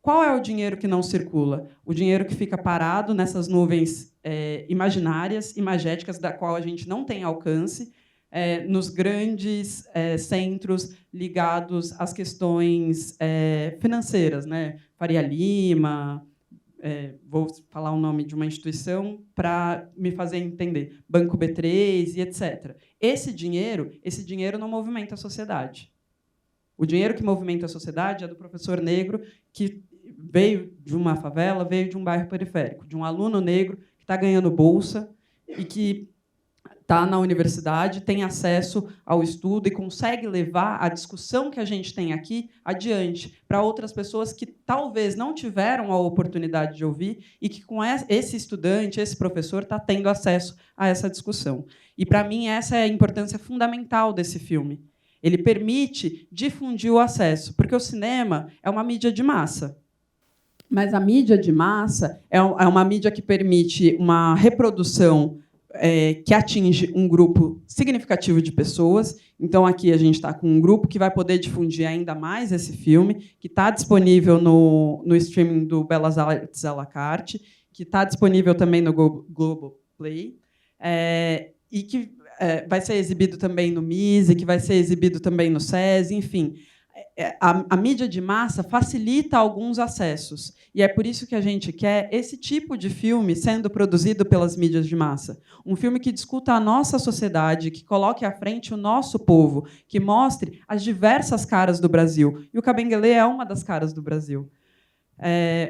Speaker 7: Qual é o dinheiro que não circula? O dinheiro que fica parado nessas nuvens imaginárias, imagéticas, da qual a gente não tem alcance, nos grandes centros ligados às questões financeiras, né? Faria Lima, vou falar o nome de uma instituição para me fazer entender, Banco B3 e etc. Esse dinheiro não movimenta a sociedade. O dinheiro que movimenta a sociedade é do professor negro que veio de uma favela, veio de um bairro periférico, de um aluno negro que está ganhando bolsa e que está na universidade, tem acesso ao estudo e consegue levar a discussão que a gente tem aqui adiante para outras pessoas que talvez não tiveram a oportunidade de ouvir e que, com esse estudante, esse professor, está tendo acesso a essa discussão. E, para mim, essa é a importância fundamental desse filme. Ele permite difundir o acesso, porque o cinema é uma mídia de massa. Mas a mídia de massa é uma mídia que permite uma reprodução que atinge um grupo significativo de pessoas. Então, aqui a gente está com um grupo que vai poder difundir ainda mais esse filme, que está disponível no streaming do Belas Artes à la carte, que está disponível também no Globoplay, e que vai ser exibido também no MISE, que vai ser exibido também no SESI, enfim. a mídia de massa facilita alguns acessos. E é por isso que a gente quer esse tipo de filme sendo produzido pelas mídias de massa. Um filme que discuta a nossa sociedade, que coloque à frente o nosso povo, que mostre as diversas caras do Brasil. E o Kabengele é uma das caras do Brasil.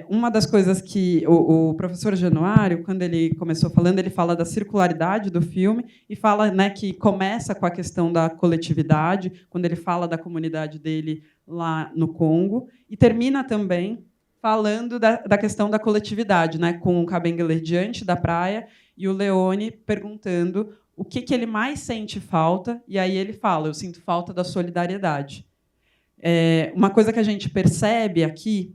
Speaker 7: Uma das coisas que o professor Januário, quando ele começou falando, ele fala da circularidade do filme e fala, né, que começa com a questão da coletividade, quando ele fala da comunidade dele lá no Congo, e termina também falando da questão da coletividade, né, com o Kabengele diante da praia e o Leone perguntando o que ele mais sente falta, e aí ele fala: eu sinto falta da solidariedade. Uma coisa que a gente percebe aqui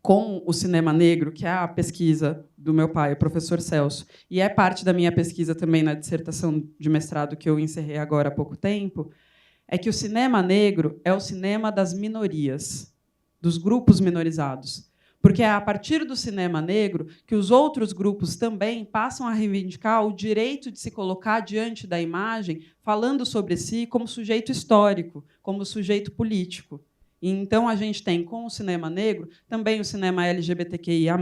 Speaker 7: com o cinema negro, que é a pesquisa do meu pai, o professor Celso, e é parte da minha pesquisa também na dissertação de mestrado que eu encerrei agora há pouco tempo, é que o cinema negro é o cinema das minorias, dos grupos minorizados. Porque é a partir do cinema negro que os outros grupos também passam a reivindicar o direito de se colocar diante da imagem, falando sobre si como sujeito histórico, como sujeito político. E então a gente tem, com o cinema negro, também o cinema LGBTQIA+,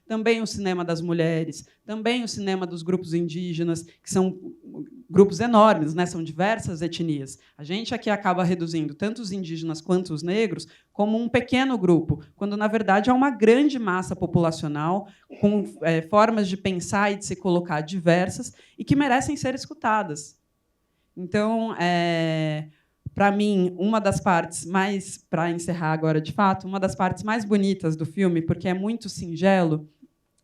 Speaker 7: também o cinema das mulheres, também o cinema dos grupos indígenas, que são grupos enormes, né? São diversas etnias. A gente aqui acaba reduzindo tanto os indígenas quanto os negros como um pequeno grupo, quando, na verdade, é uma grande massa populacional com formas de pensar e de se colocar diversas e que merecem ser escutadas. Então, para mim, uma das partes mais, para encerrar agora de fato, uma das partes mais bonitas do filme, porque é muito singelo,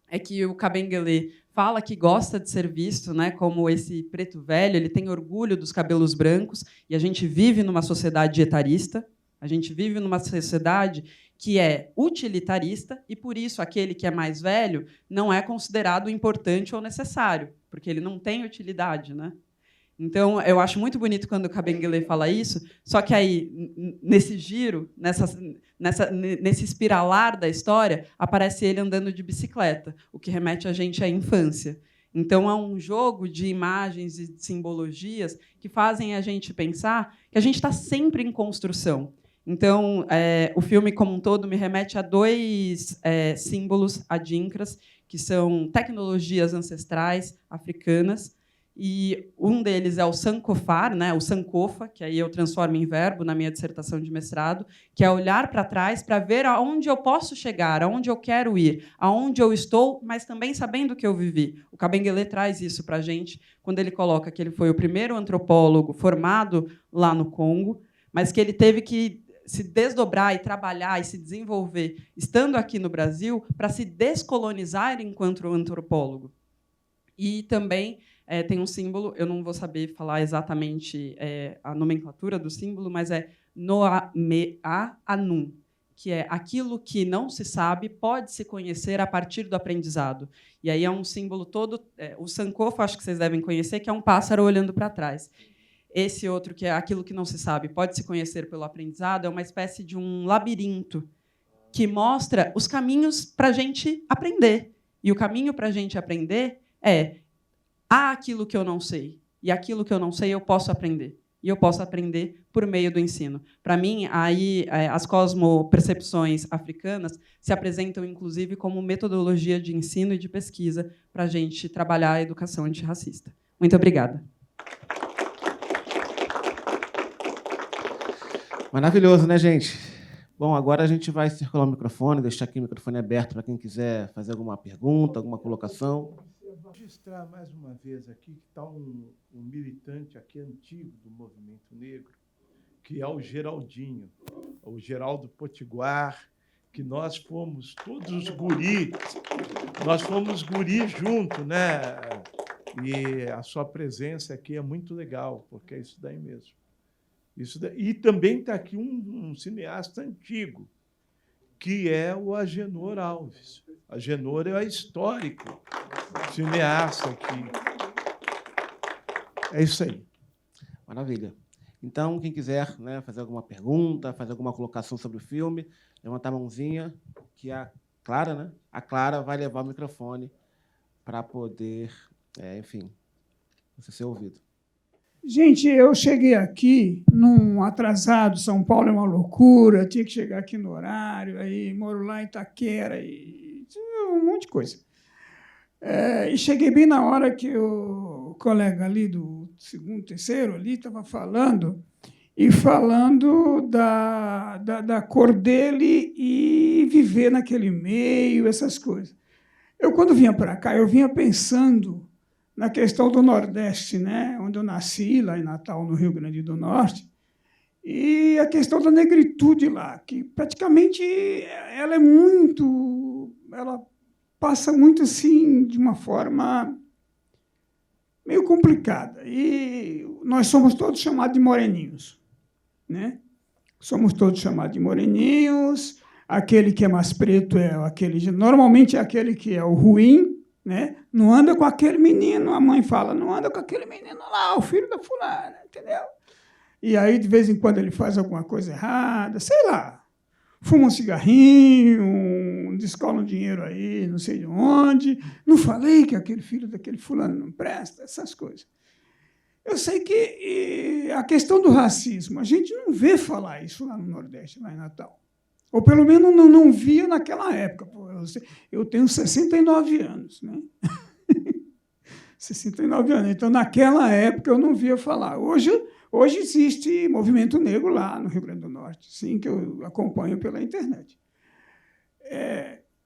Speaker 7: é que o Kabengele fala que gosta de ser visto, né, como esse preto velho, ele tem orgulho dos cabelos brancos, e a gente vive numa sociedade etarista, a gente vive numa sociedade que é utilitarista, e, por isso, aquele que é mais velho não é considerado importante ou necessário, porque ele não tem utilidade, né? Então, eu acho muito bonito quando o Kabengele fala isso, só que aí, nesse giro, nesse espiralar da história, aparece ele andando de bicicleta, o que remete a gente à infância. Então, é um jogo de imagens e de simbologias que fazem a gente pensar que a gente está sempre em construção. Então, o filme, como um todo, me remete a dois símbolos adinkras, que são tecnologias ancestrais africanas. E um deles é o Sankofar, né, o Sankofa, que aí eu transformo em verbo na minha dissertação de mestrado, que é olhar para trás para ver aonde eu posso chegar, aonde eu quero ir, aonde eu estou, mas também sabendo o que eu vivi. O Kabengele traz isso para a gente quando ele coloca que ele foi o primeiro antropólogo formado lá no Congo, mas que ele teve que se desdobrar e trabalhar e se desenvolver estando aqui no Brasil para se descolonizar enquanto antropólogo. E também tem um símbolo, eu não vou saber falar exatamente a nomenclatura do símbolo, mas é Noa-me-a-Anum, que é aquilo que não se sabe pode se conhecer a partir do aprendizado. E aí é um símbolo todo... o Sankofa, acho que vocês devem conhecer, que é um pássaro olhando para trás. Esse outro, que é aquilo que não se sabe pode se conhecer pelo aprendizado, é uma espécie de um labirinto que mostra os caminhos para a gente aprender. E o caminho para a gente aprender há aquilo que eu não sei, e aquilo que eu não sei eu posso aprender. E eu posso aprender por meio do ensino. Para mim, aí as cosmopercepções africanas se apresentam, inclusive, como metodologia de ensino e de pesquisa para a gente trabalhar a educação antirracista. Muito obrigada.
Speaker 2: Maravilhoso, né, gente? Bom, agora a gente vai circular o microfone, deixar aqui o microfone aberto para quem quiser fazer alguma pergunta, alguma colocação.
Speaker 8: Vou registrar mais uma vez aqui que está um militante aqui antigo do movimento negro, que é o Geraldinho, o Geraldo Potiguar, que nós fomos todos guris, nós fomos guris junto, né? E a sua presença aqui é muito legal, porque é isso daí mesmo. E também está aqui um cineasta antigo, que é o Agenor Alves. Agenor é histórico, cineasta aqui. É isso aí.
Speaker 2: Maravilha. Então, quem quiser, né, fazer alguma pergunta, fazer alguma colocação sobre o filme, levantar a mãozinha, que a Clara, né? A Clara vai levar o microfone para poder, enfim, você ser ouvido.
Speaker 9: Gente, eu cheguei aqui num atrasado, São Paulo é uma loucura, tinha que chegar aqui no horário, aí moro lá em Itaquera, e um monte de coisa. E cheguei bem na hora que o colega ali do segundo, terceiro ali estava falando, e falando da cor dele e viver naquele meio, essas coisas. Eu, quando vinha para cá, eu vinha pensando na questão do Nordeste, né, onde eu nasci, lá em Natal, no Rio Grande do Norte, e a questão da negritude lá, que praticamente ela passa muito assim, de uma forma meio complicada. E nós somos todos chamados de moreninhos, né? Somos todos chamados de moreninhos. Aquele que é mais preto normalmente é aquele que é o ruim, né? Não anda com aquele menino, a mãe fala, não anda com aquele menino lá, o filho da fulana, entendeu? E aí, de vez em quando, ele faz alguma coisa errada, sei lá, fuma um cigarrinho, descola um dinheiro aí, não sei de onde. Não falei que aquele filho daquele fulano não presta, essas coisas. Eu sei que a questão do racismo, a gente não vê falar isso lá no Nordeste, lá em Natal. Ou, pelo menos, não via naquela época. Eu tenho 69 anos. Né? 69 anos. Então, naquela época, eu não via falar. Hoje existe movimento negro lá no Rio Grande do Norte, sim, que eu acompanho pela internet.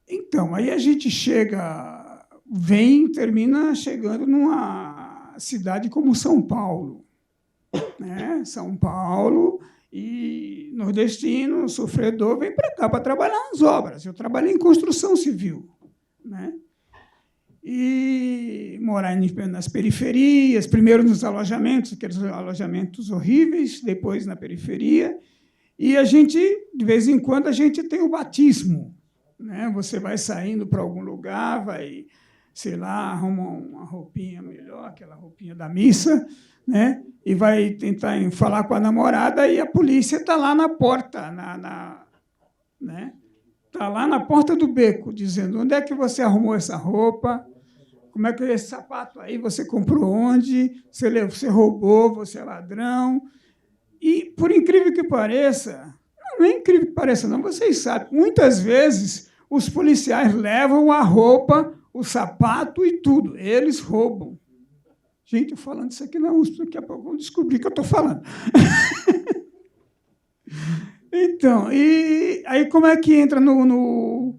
Speaker 9: Então, aí a gente termina chegando numa cidade como São Paulo. Né? São Paulo, e nordestino, sofredor, vem para cá para trabalhar nas obras. Eu trabalhei em construção civil. Né? E morar nas periferias, primeiro nos alojamentos, aqueles alojamentos horríveis, depois na periferia. E a gente, de vez em quando, a gente tem o batismo. Né? Você vai saindo para algum lugar, vai, sei lá, arruma uma roupinha melhor, aquela roupinha da missa, né? E vai tentar falar com a namorada e a polícia está lá na porta, né? Está lá na porta do beco, dizendo onde é que você arrumou essa roupa, como é que esse sapato aí você comprou onde, você roubou, você é ladrão. E, por incrível que pareça, não é incrível que pareça, não, vocês sabem, muitas vezes os policiais levam a roupa, o sapato e tudo, eles roubam. Gente, falando isso aqui na USP, daqui a pouco vão descobrir que eu estou falando. Então, e aí como é que entra no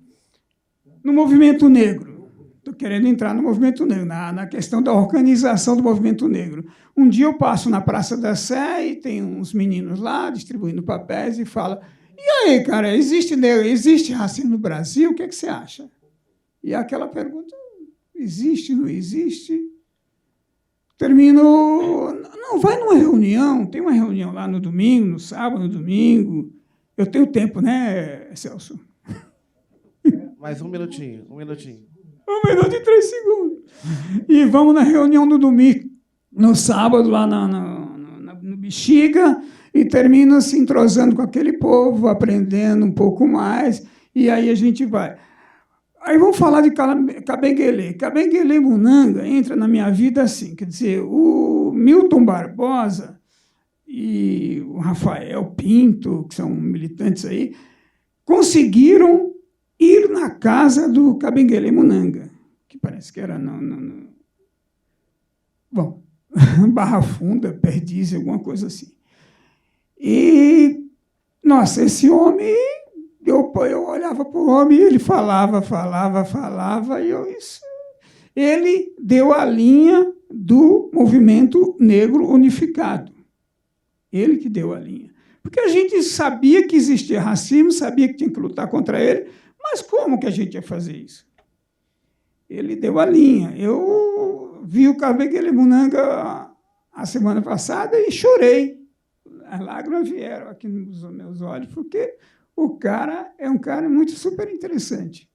Speaker 9: movimento negro? Estou querendo entrar no movimento negro, na questão da organização do movimento negro. Um dia eu passo na Praça da Sé e tem uns meninos lá distribuindo papéis e fala: e aí, cara, existe racismo no Brasil? O que é que você acha? E aquela pergunta: existe, não existe? Termino... Não, vai numa reunião, tem uma reunião lá no domingo, no sábado, no domingo. Eu tenho tempo, né, Celso?
Speaker 2: Mais um minutinho.
Speaker 9: 1 minuto e 3 segundos. E vamos na reunião no domingo, no sábado, lá no Bexiga, e termino se entrosando com aquele povo, aprendendo um pouco mais, e aí a gente vai. Aí vamos falar de Kabenguele. Kabenguele Munanga entra na minha vida assim, quer dizer, o Milton Barbosa e o Rafael Pinto, que são militantes aí, conseguiram ir na casa do Kabenguele Munanga, que parece que era bom, Barra Funda, Perdizes, alguma coisa assim. E, nossa, esse homem... Eu olhava para o homem e ele falava, e ele deu a linha do movimento negro unificado. Ele que deu a linha. Porque a gente sabia que existia racismo, sabia que tinha que lutar contra ele, mas como que a gente ia fazer isso? Ele deu a linha. Eu vi o Kabenguele Munanga a semana passada e chorei. As lágrimas vieram aqui nos meus olhos, porque... o cara é um cara muito super interessante.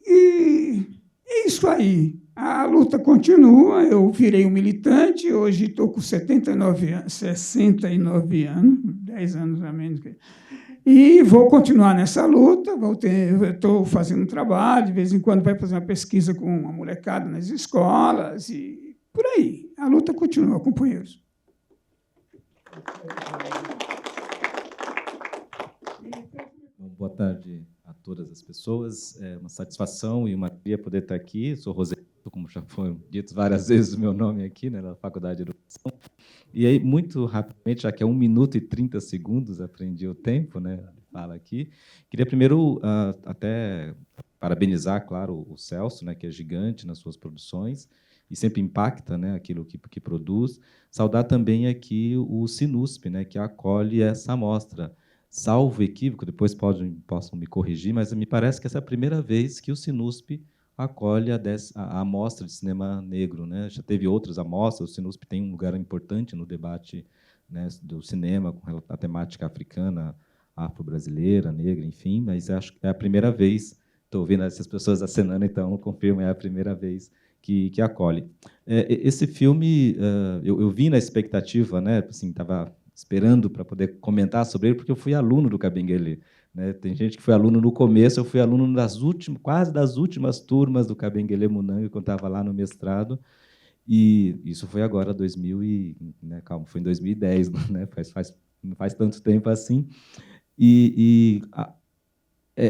Speaker 9: E é isso aí. A luta continua. Eu virei um militante. Hoje estou com 69 anos, 10 anos a menos. E vou continuar nessa luta. Estou fazendo um trabalho. De vez em quando vai fazer uma pesquisa com uma molecada nas escolas. E por aí. a luta continua, companheiros.
Speaker 10: Boa tarde a todas as pessoas. É uma satisfação e uma alegria poder estar aqui. Sou Roselito, como já foi dito várias vezes o meu nome aqui, né, na Faculdade de Educação. E aí, muito rapidamente, já que é 1 minuto e 30 segundos, aprendi o tempo, né, fala aqui. Queria primeiro até parabenizar, claro, o Celso, né, que é gigante nas suas produções e sempre impacta, né, aquilo que produz. Saudar também aqui o Sinusp, né, que acolhe essa mostra. Salvo equívoco, depois possam me corrigir, mas me parece que essa é a primeira vez que o Sinusp acolhe a amostra de cinema negro, né? Já teve outras amostras, o Sinusp tem um lugar importante no debate, né, do cinema com a temática africana, afro-brasileira, negra, enfim, mas acho que é a primeira vez, estou ouvindo essas pessoas acenando, então confirmo, é a primeira vez que acolhe. Esse filme, eu vi na expectativa, né, assim, estava esperando para poder comentar sobre ele, porque eu fui aluno do Kabengele, né? Tem gente que foi aluno no começo, eu fui aluno quase das últimas turmas do Kabengele Munanga, quando estava lá no mestrado, e isso foi agora, 2000 né, calma, foi em 2010, né? Não faz tanto tempo assim.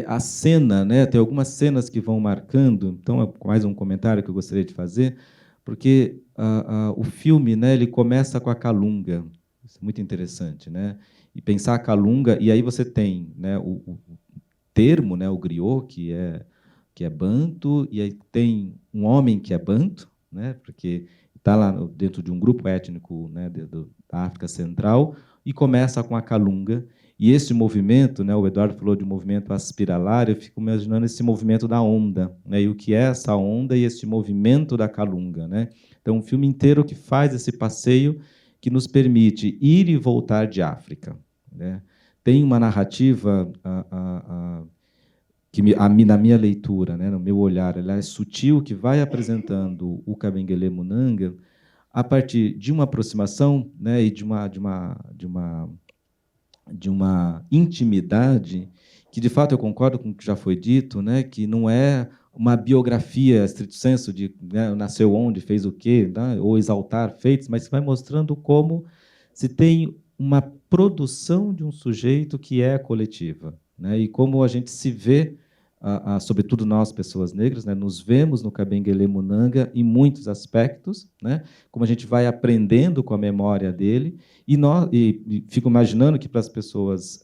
Speaker 10: A cena, né, tem algumas cenas que vão marcando, então é mais um comentário que eu gostaria de fazer, porque o filme, né, ele começa com a Calunga. Isso é muito interessante, né? E pensar a Calunga, e aí você tem, né, o termo, né, o griot, que é banto, e aí tem um homem que é banto, né, porque está lá dentro de um grupo étnico, né, da África Central, e começa com a Calunga. E esse movimento, né, o Eduardo falou de um movimento aspiralar, eu fico imaginando esse movimento da onda, né, e o que é essa onda e esse movimento da Calunga, né? Então, um filme inteiro que faz esse passeio que nos permite ir e voltar de África, né? Tem uma narrativa que, na minha leitura, né, no meu olhar, ela é sutil, que vai apresentando o Kabengele Munanga a partir de uma aproximação, né, e de uma intimidade que, de fato, eu concordo com o que já foi dito, né, que não é uma biografia, estrito senso, de, né, nasceu onde, fez o quê, né, ou exaltar feitos, mas vai mostrando como se tem uma produção de um sujeito que é coletiva, né, e como a gente se vê, sobretudo nós, pessoas negras, né, nos vemos no Kabengele Munanga em muitos aspectos, né, como a gente vai aprendendo com a memória dele, e fico imaginando que para as pessoas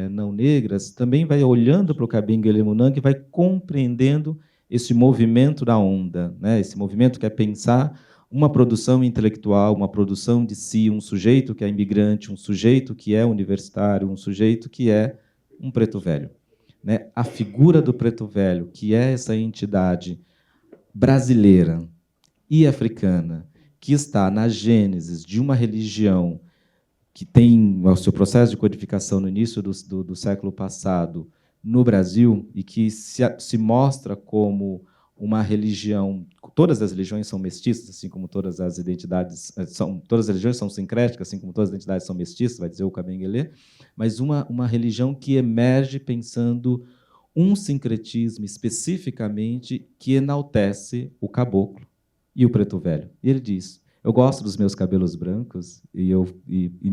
Speaker 10: não negras também vai olhando para o Kabengele Munanga e vai compreendendo esse movimento da onda, né, esse movimento que é pensar uma produção intelectual, uma produção de si, um sujeito que é imigrante, um sujeito que é universitário, um sujeito que é um preto velho, né? A figura do preto velho, que é essa entidade brasileira e africana, que está na gênese de uma religião que tem o seu processo de codificação no início do século passado no Brasil e que se mostra como uma religião. Todas as religiões são mestiças, assim como todas as identidades todas as religiões são sincréticas, assim como todas as identidades são mestiças, vai dizer o Kabengele, mas uma religião que emerge pensando um sincretismo especificamente que enaltece o caboclo e o preto velho. E ele diz: eu gosto dos meus cabelos brancos e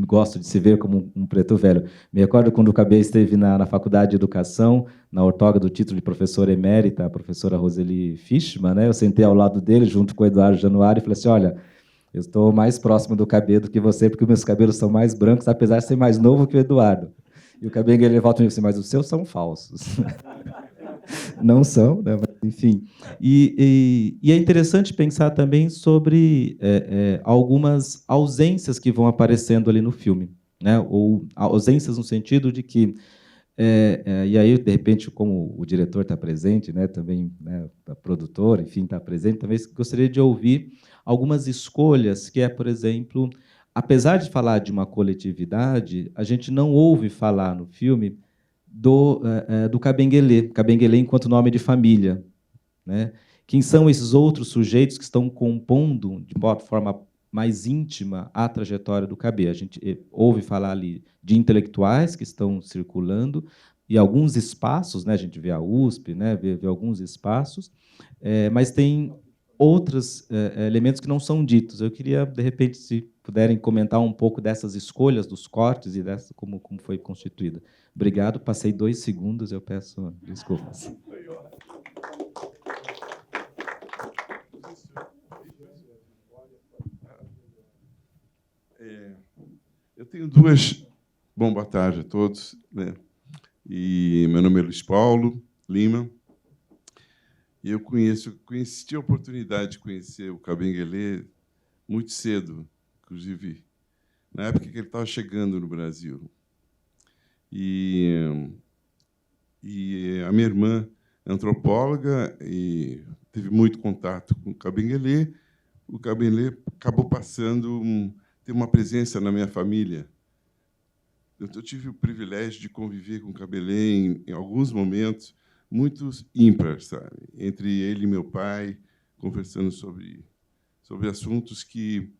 Speaker 10: gosto de se ver como um preto velho. Me recordo quando o Cabê esteve na Faculdade de Educação, na ortoga do título de professora emérita, a professora Roseli Fishman, né? Eu sentei ao lado dele, junto com o Eduardo Januário, e falei assim: olha, eu estou mais próximo do Cabê do que você, porque meus cabelos são mais brancos, apesar de ser mais novo que o Eduardo. E o Cabê volta e diz assim: mas os seus são falsos. Não são, né? Mas, enfim. E é interessante pensar também sobre algumas ausências que vão aparecendo ali no filme, né? Ou ausências no sentido de que, e aí, de repente, como o diretor está presente, né, também, né, a produtora, enfim, está presente, também gostaria de ouvir algumas escolhas, que é, por exemplo, apesar de falar de uma coletividade, a gente não ouve falar no filme do Kabengele enquanto nome de família, né? Quem são esses outros sujeitos que estão compondo de forma mais íntima a trajetória do Kabê? A gente ouve falar ali de intelectuais que estão circulando e alguns espaços, né? A gente vê a USP, né? Vê alguns espaços, mas tem outros elementos que não são ditos. Eu queria, de repente, se puderem comentar um pouco dessas escolhas, dos cortes e dessa, como foi constituída. Obrigado, passei 2 segundos, eu peço desculpas.
Speaker 11: Eu tenho duas... Bom, boa tarde a todos, né? E meu nome é Luiz Paulo Lima. E eu tive a oportunidade de conhecer o Kabengele muito cedo, inclusive na época que ele estava chegando no Brasil. E a minha irmã é antropóloga e teve muito contato com o Kabengele. O Kabengele acabou passando ter uma presença na minha família. Eu tive o privilégio de conviver com o Kabengele em alguns momentos muito ímpares, sabe? Entre ele e meu pai, conversando sobre assuntos que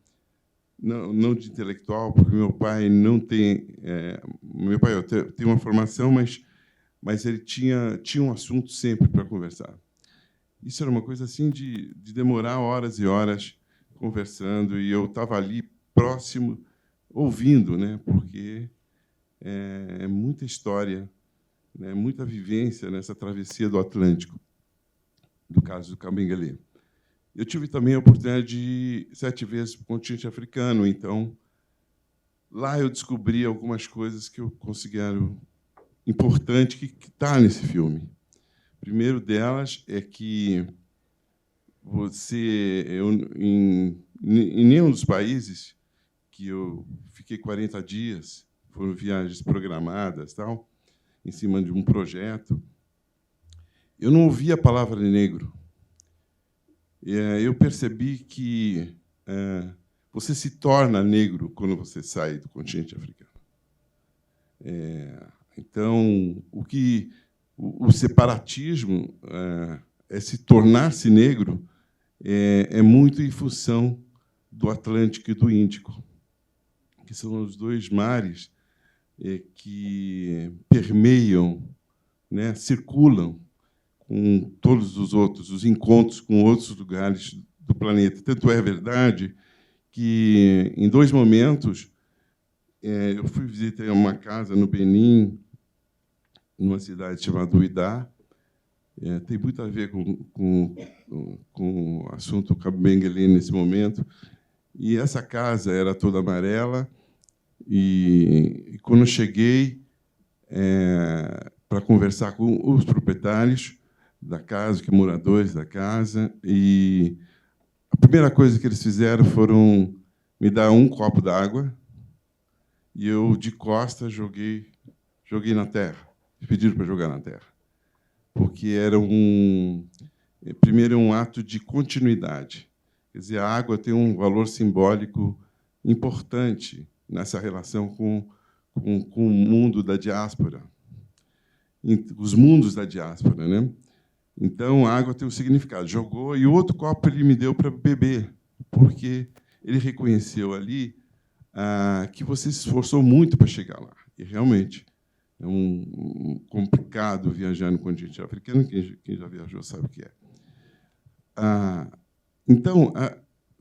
Speaker 11: não de intelectual, porque meu pai não tem... meu pai tem uma formação, mas ele tinha um assunto sempre para conversar. Isso era uma coisa assim de demorar horas e horas conversando, e eu estava ali próximo, ouvindo, né? Porque é muita história, né? Muita vivência nessa travessia do Atlântico, do caso do Kabengele. Eu tive também a oportunidade de ir 7 vezes para o continente africano, então lá eu descobri algumas coisas que eu considero importante que está nesse filme. O primeiro delas é que em nenhum dos países que eu fiquei 40 dias, foram viagens programadas, tal, em cima de um projeto, eu não ouvi a palavra negro. Eu percebi que você se torna negro quando você sai do continente africano. Então, o separatismo se tornar-se negro é muito em função do Atlântico e do Índico, que são os 2 mares que permeiam, né, circulam com todos os outros, os encontros com outros lugares do planeta. Tanto é verdade que, em 2 momentos, eu fui visitar uma casa no Benin, numa cidade chamada Uidá. Tem muito a ver com o assunto Kabengele nesse momento. E essa casa era toda amarela. E quando eu cheguei para conversar com os proprietários da casa, que moradores da casa, e a primeira coisa que eles fizeram foram me dar um copo d'água e eu, de costas, joguei na terra. Pediram para jogar na terra, porque era primeiro, um ato de continuidade. Quer dizer, a água tem um valor simbólico importante nessa relação com o mundo da diáspora, os mundos da diáspora, né? Então, a água tem um significado. Jogou, e o outro copo ele me deu para beber, porque ele reconheceu ali que você se esforçou muito para chegar lá. E, realmente, é complicado viajar no continente africano. Quem já viajou sabe o que é. Então,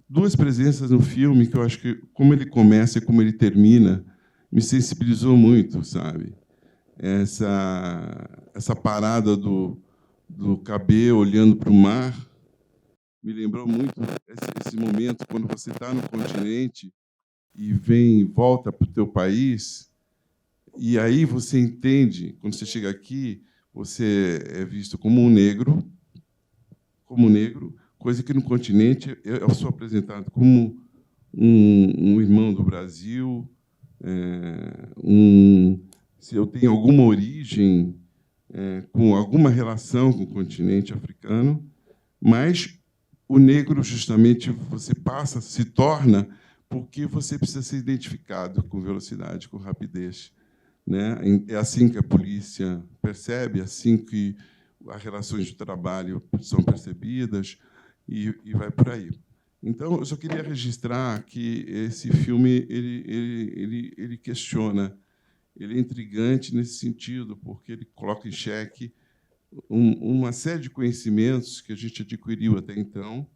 Speaker 11: 2 presenças no filme que eu acho que, como ele começa e como ele termina, me sensibilizou muito, sabe? Essa parada do Kabé olhando para o mar me lembrou muito esse momento quando você está no continente e volta para o teu país, e aí você entende, quando você chega aqui, você é visto como negro, coisa que no continente eu sou apresentado como um irmão do Brasil, se eu tenho alguma origem, com alguma relação com o continente africano, mas o negro, justamente, se torna porque você precisa ser identificado com velocidade, com rapidez, né? É assim que a polícia percebe, é assim que as relações de trabalho são percebidas, e vai por aí. Então, eu só queria registrar que esse filme ele questiona, ele é intrigante nesse sentido, porque ele coloca em xeque uma série de conhecimentos que a gente adquiriu até então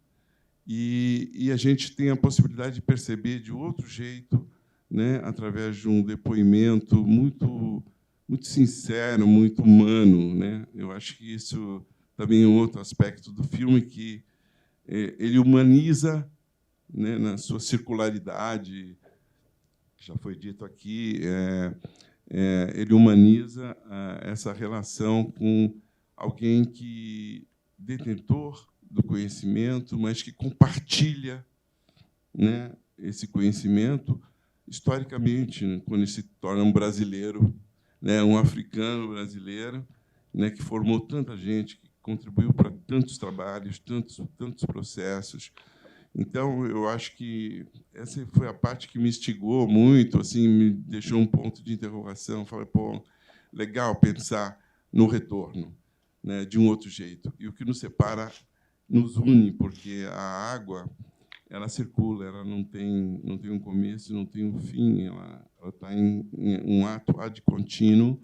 Speaker 11: e a gente tem a possibilidade de perceber de outro jeito, né, através de um depoimento muito sincero, muito humano, né? Eu acho que isso também é um outro aspecto do filme, que ele humaniza, né, na sua circularidade, que já foi dito aqui, ele humaniza essa relação com alguém que detentor do conhecimento, mas que compartilha, né, esse conhecimento historicamente, né, quando ele se torna um brasileiro, né, um africano brasileiro, né, que formou tanta gente, que contribuiu para tantos trabalhos, tantos processos. Então, eu acho que essa foi a parte que me instigou muito, assim, me deixou um ponto de interrogação. Falei, pô, legal pensar no retorno, né, de um outro jeito. E o que nos separa nos une, porque a água, ela circula, ela não tem um começo, não tem um fim, ela está em um ato ad contínuo,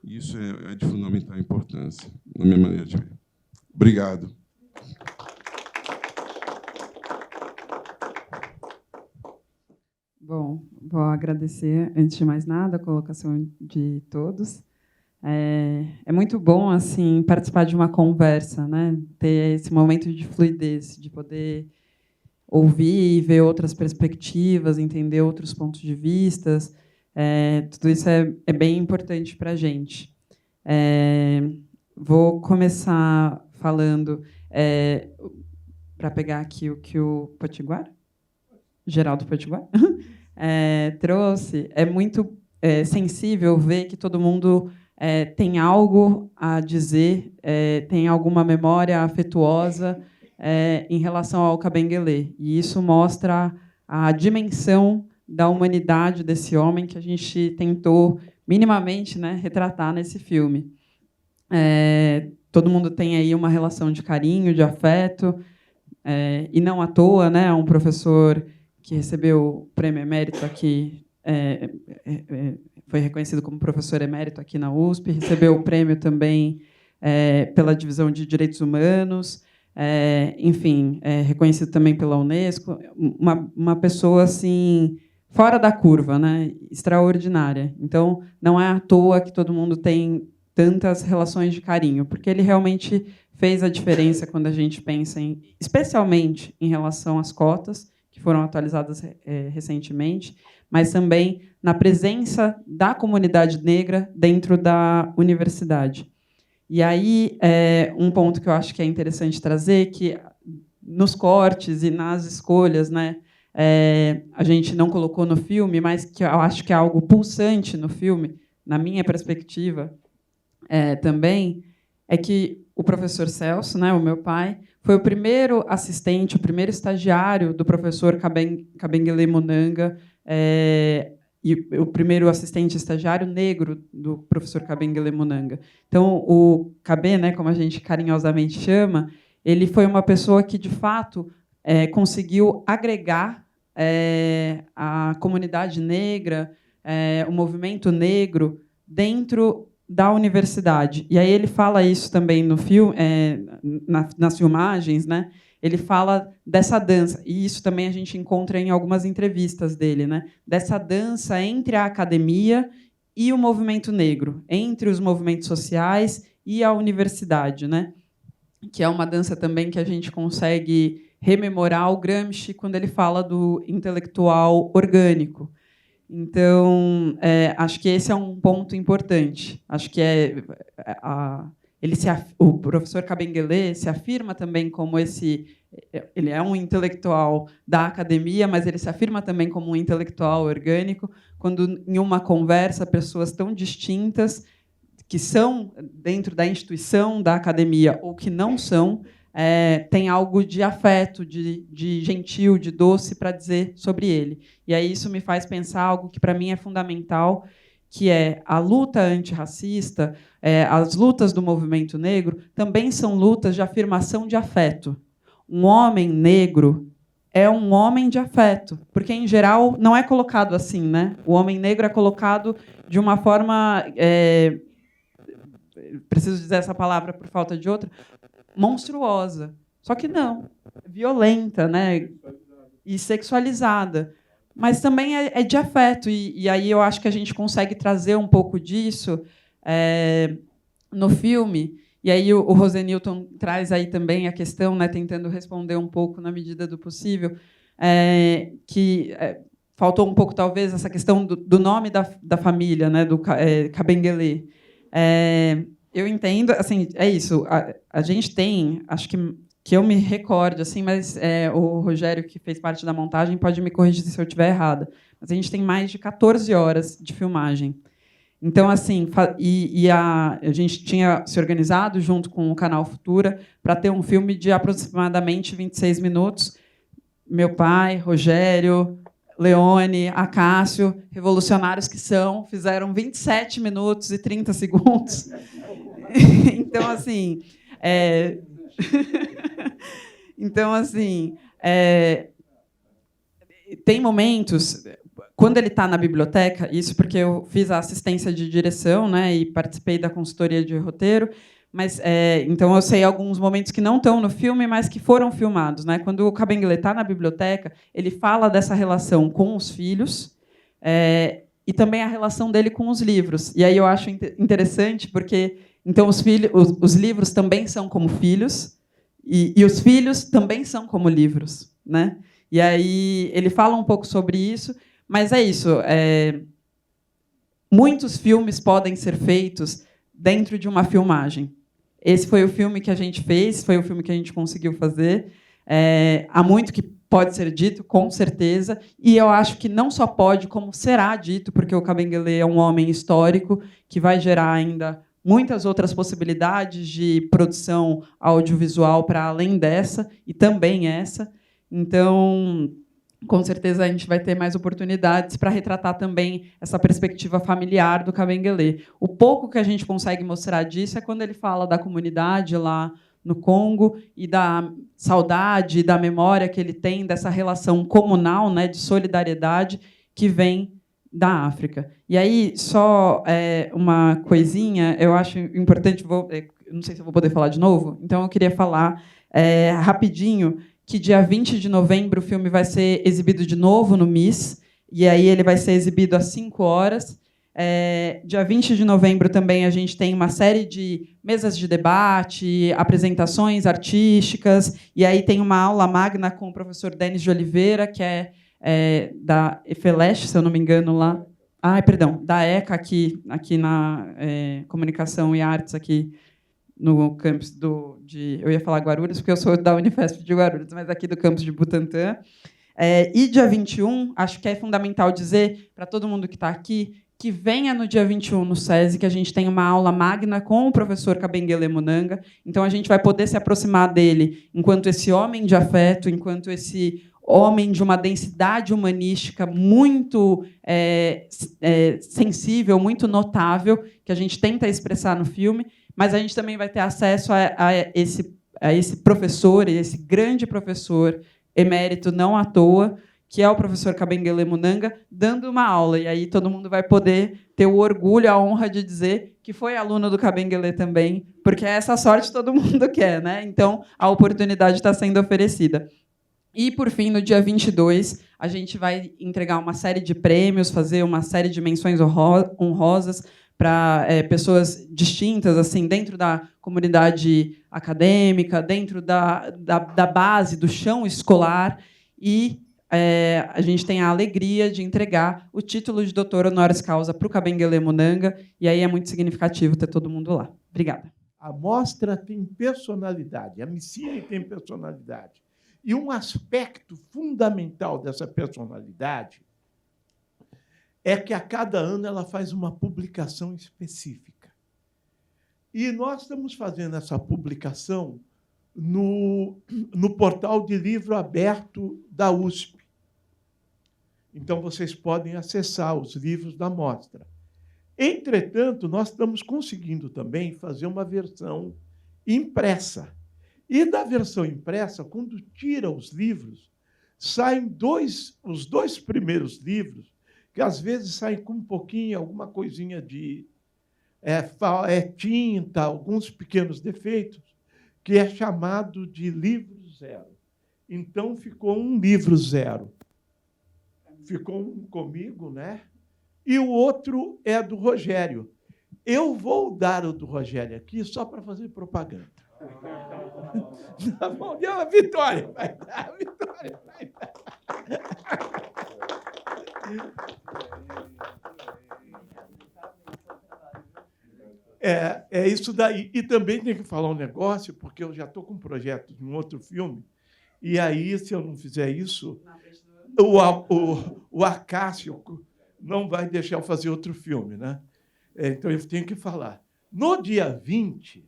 Speaker 11: e isso é de fundamental importância, na minha maneira de ver. Obrigado.
Speaker 7: Bom, vou agradecer, antes de mais nada, a colocação de todos. É muito bom assim participar de uma conversa, né? Ter esse momento de fluidez, de poder ouvir e ver outras perspectivas, entender outros pontos de vista. Tudo isso é bem importante para a gente. Vou começar falando, para pegar aqui o que o Potiguar, Geraldo Potiguar, trouxe. É muito sensível ver que todo mundo tem algo a dizer, tem alguma memória afetuosa em relação ao Kabengele. E isso mostra a dimensão da humanidade desse homem que a gente tentou minimamente, né, retratar nesse filme. Todo mundo tem aí uma relação de carinho, de afeto, e não à toa, né, um professor que recebeu o prêmio emérito aqui, foi reconhecido como professor emérito aqui na USP, recebeu o prêmio também pela divisão de Direitos Humanos, enfim, reconhecido também pela Unesco, uma pessoa assim fora da curva, né, extraordinária. Então, não é à toa que todo mundo tem tantas relações de carinho, porque ele realmente fez a diferença quando a gente pensa especialmente em relação às cotas, que foram atualizadas recentemente, mas também na presença da comunidade negra dentro da universidade. E aí, um ponto que eu acho que é interessante trazer, que nos cortes e nas escolhas, né, a gente não colocou no filme, mas que eu acho que é algo pulsante no filme, na minha perspectiva, também, é que o professor Celso, né, o meu pai, foi o primeiro assistente, o primeiro estagiário do professor Kabengele Munanga, e o primeiro assistente estagiário negro do professor Kabengele Munanga. Então, o Kabe, né, como a gente carinhosamente chama, ele foi uma pessoa que, de fato, conseguiu agregar a comunidade negra, o movimento negro, dentro da universidade. E aí ele fala isso também no filme, nas filmagens, né? Ele fala dessa dança, e isso também a gente encontra em algumas entrevistas dele, né? Dessa dança entre a academia e o movimento negro, entre os movimentos sociais e a universidade, né? Que é uma dança também que a gente consegue rememorar o Gramsci quando ele fala do intelectual orgânico. Então, acho que esse é um ponto importante. Acho que o professor Kabengele se afirma também como ele é um intelectual da academia, mas ele se afirma também como um intelectual orgânico, quando, em uma conversa, pessoas tão distintas, que são dentro da instituição da academia ou que não são, tem algo de afeto, de gentil, de doce para dizer sobre ele. E aí isso me faz pensar algo que, para mim, é fundamental, que é a luta antirracista, as lutas do movimento negro, também são lutas de afirmação de afeto. Um homem negro é um homem de afeto, porque, em geral, não é colocado assim, né? O homem negro é colocado de uma forma... preciso dizer essa palavra por falta de outra, monstruosa. Só que não, é violenta, né? E sexualizada. Mas também é de afeto, e aí eu acho que a gente consegue trazer um pouco disso no filme. E aí o Rosenilton traz aí também a questão, né, tentando responder um pouco na medida do possível, faltou um pouco, talvez, essa questão do nome da família, né, do Kabengele. Eu entendo, assim, é isso. A gente tem, acho que eu me recorde, assim, mas o Rogério, que fez parte da montagem, pode me corrigir se eu estiver errada. Mas a gente tem mais de 14 horas de filmagem. Então, assim, a gente tinha se organizado junto com o Canal Futura para ter um filme de aproximadamente 26 minutos. Meu pai, Rogério, Leone, Acácio, revolucionários que são, fizeram 27 minutos e 30 segundos. Então, assim... Então, assim, tem momentos... Quando ele está na biblioteca, isso porque eu fiz a assistência de direção, né, e participei da consultoria de roteiro, mas então eu sei alguns momentos que não estão no filme, mas que foram filmados, né? Quando o Kabengele está na biblioteca, ele fala dessa relação com os filhos e também a relação dele com os livros. E aí eu acho interessante porque então os livros também são como filhos e os filhos também são como livros, né? E aí ele fala um pouco sobre isso. Mas é isso. Muitos filmes podem ser feitos dentro de uma filmagem. Esse foi o filme que a gente fez, foi o filme que a gente conseguiu fazer. Há muito que pode ser dito, com certeza, e eu acho que não só pode, como será dito, porque o Kabengele é um homem histórico que vai gerar ainda muitas outras possibilidades de produção audiovisual para além dessa, e também essa. Então... com certeza a gente vai ter mais oportunidades para retratar também essa perspectiva familiar do Kabengele. O pouco que a gente consegue mostrar disso é quando ele fala da comunidade lá no Congo e da saudade, da memória que ele tem dessa relação comunal, né, de solidariedade que vem da África. E aí, só uma coisinha, eu acho importante, não sei se eu vou poder falar de novo, então eu queria falar rapidinho que dia 20 de novembro o filme vai ser exibido de novo no MIS, e aí ele vai ser exibido às 5 horas. Dia 20 de novembro também a gente tem uma série de mesas de debate, apresentações artísticas, e aí tem uma aula magna com o professor Denis de Oliveira, que é da EFELESH, se eu não me engano, lá. Da ECA, aqui na Comunicação e Artes, aqui no campus eu ia falar Guarulhos, porque eu sou da Unifesp de Guarulhos, mas aqui do campus de Butantã. E dia 21, acho que é fundamental dizer para todo mundo que está aqui que venha no dia 21 no SESI, que a gente tem uma aula magna com o professor Kabengele Munanga. Então, a gente vai poder se aproximar dele enquanto esse homem de afeto, enquanto esse homem de uma densidade humanística muito sensível, muito notável, que a gente tenta expressar no filme, mas a gente também vai ter acesso a esse professor, esse grande professor emérito, não à toa, que é o professor Kabengele Munanga, dando uma aula. E aí todo mundo vai poder ter o orgulho, a honra de dizer que foi aluno do Kabengele também, porque essa sorte todo mundo quer, né? Então, a oportunidade está sendo oferecida. E, por fim, no dia 22, a gente vai entregar uma série de prêmios, fazer uma série de menções honrosas para pessoas distintas, assim, dentro da comunidade acadêmica, dentro da base, do chão escolar, e a gente tem a alegria de entregar o título de doutor honoris causa para o Kabengele Munanga, e aí é muito significativo ter todo mundo lá. Obrigada.
Speaker 8: A mostra tem personalidade, a Micine tem personalidade. E um aspecto fundamental dessa personalidade é que a cada ano ela faz uma publicação específica. E nós estamos fazendo essa publicação no portal de livro aberto da USP. Então, vocês podem acessar os livros da mostra. Entretanto, nós estamos conseguindo também fazer uma versão impressa. E da versão impressa, quando tira os livros, saem os dois primeiros livros, que às vezes saem com um pouquinho, alguma coisinha de tinta, alguns pequenos defeitos, que é chamado de livro zero. Então, ficou um livro zero. Ficou um comigo, né? E o outro é do Rogério. Eu vou dar o do Rogério aqui só para fazer propaganda. Tá bom? E a Vitória vai dar, a Vitória vai dar. É isso daí. E também tem que falar um negócio, porque eu já estou com um projeto de um outro filme, e aí, se eu não fizer isso, o Acácio não vai deixar eu fazer outro filme, né? Então, eu tenho que falar. No dia 20,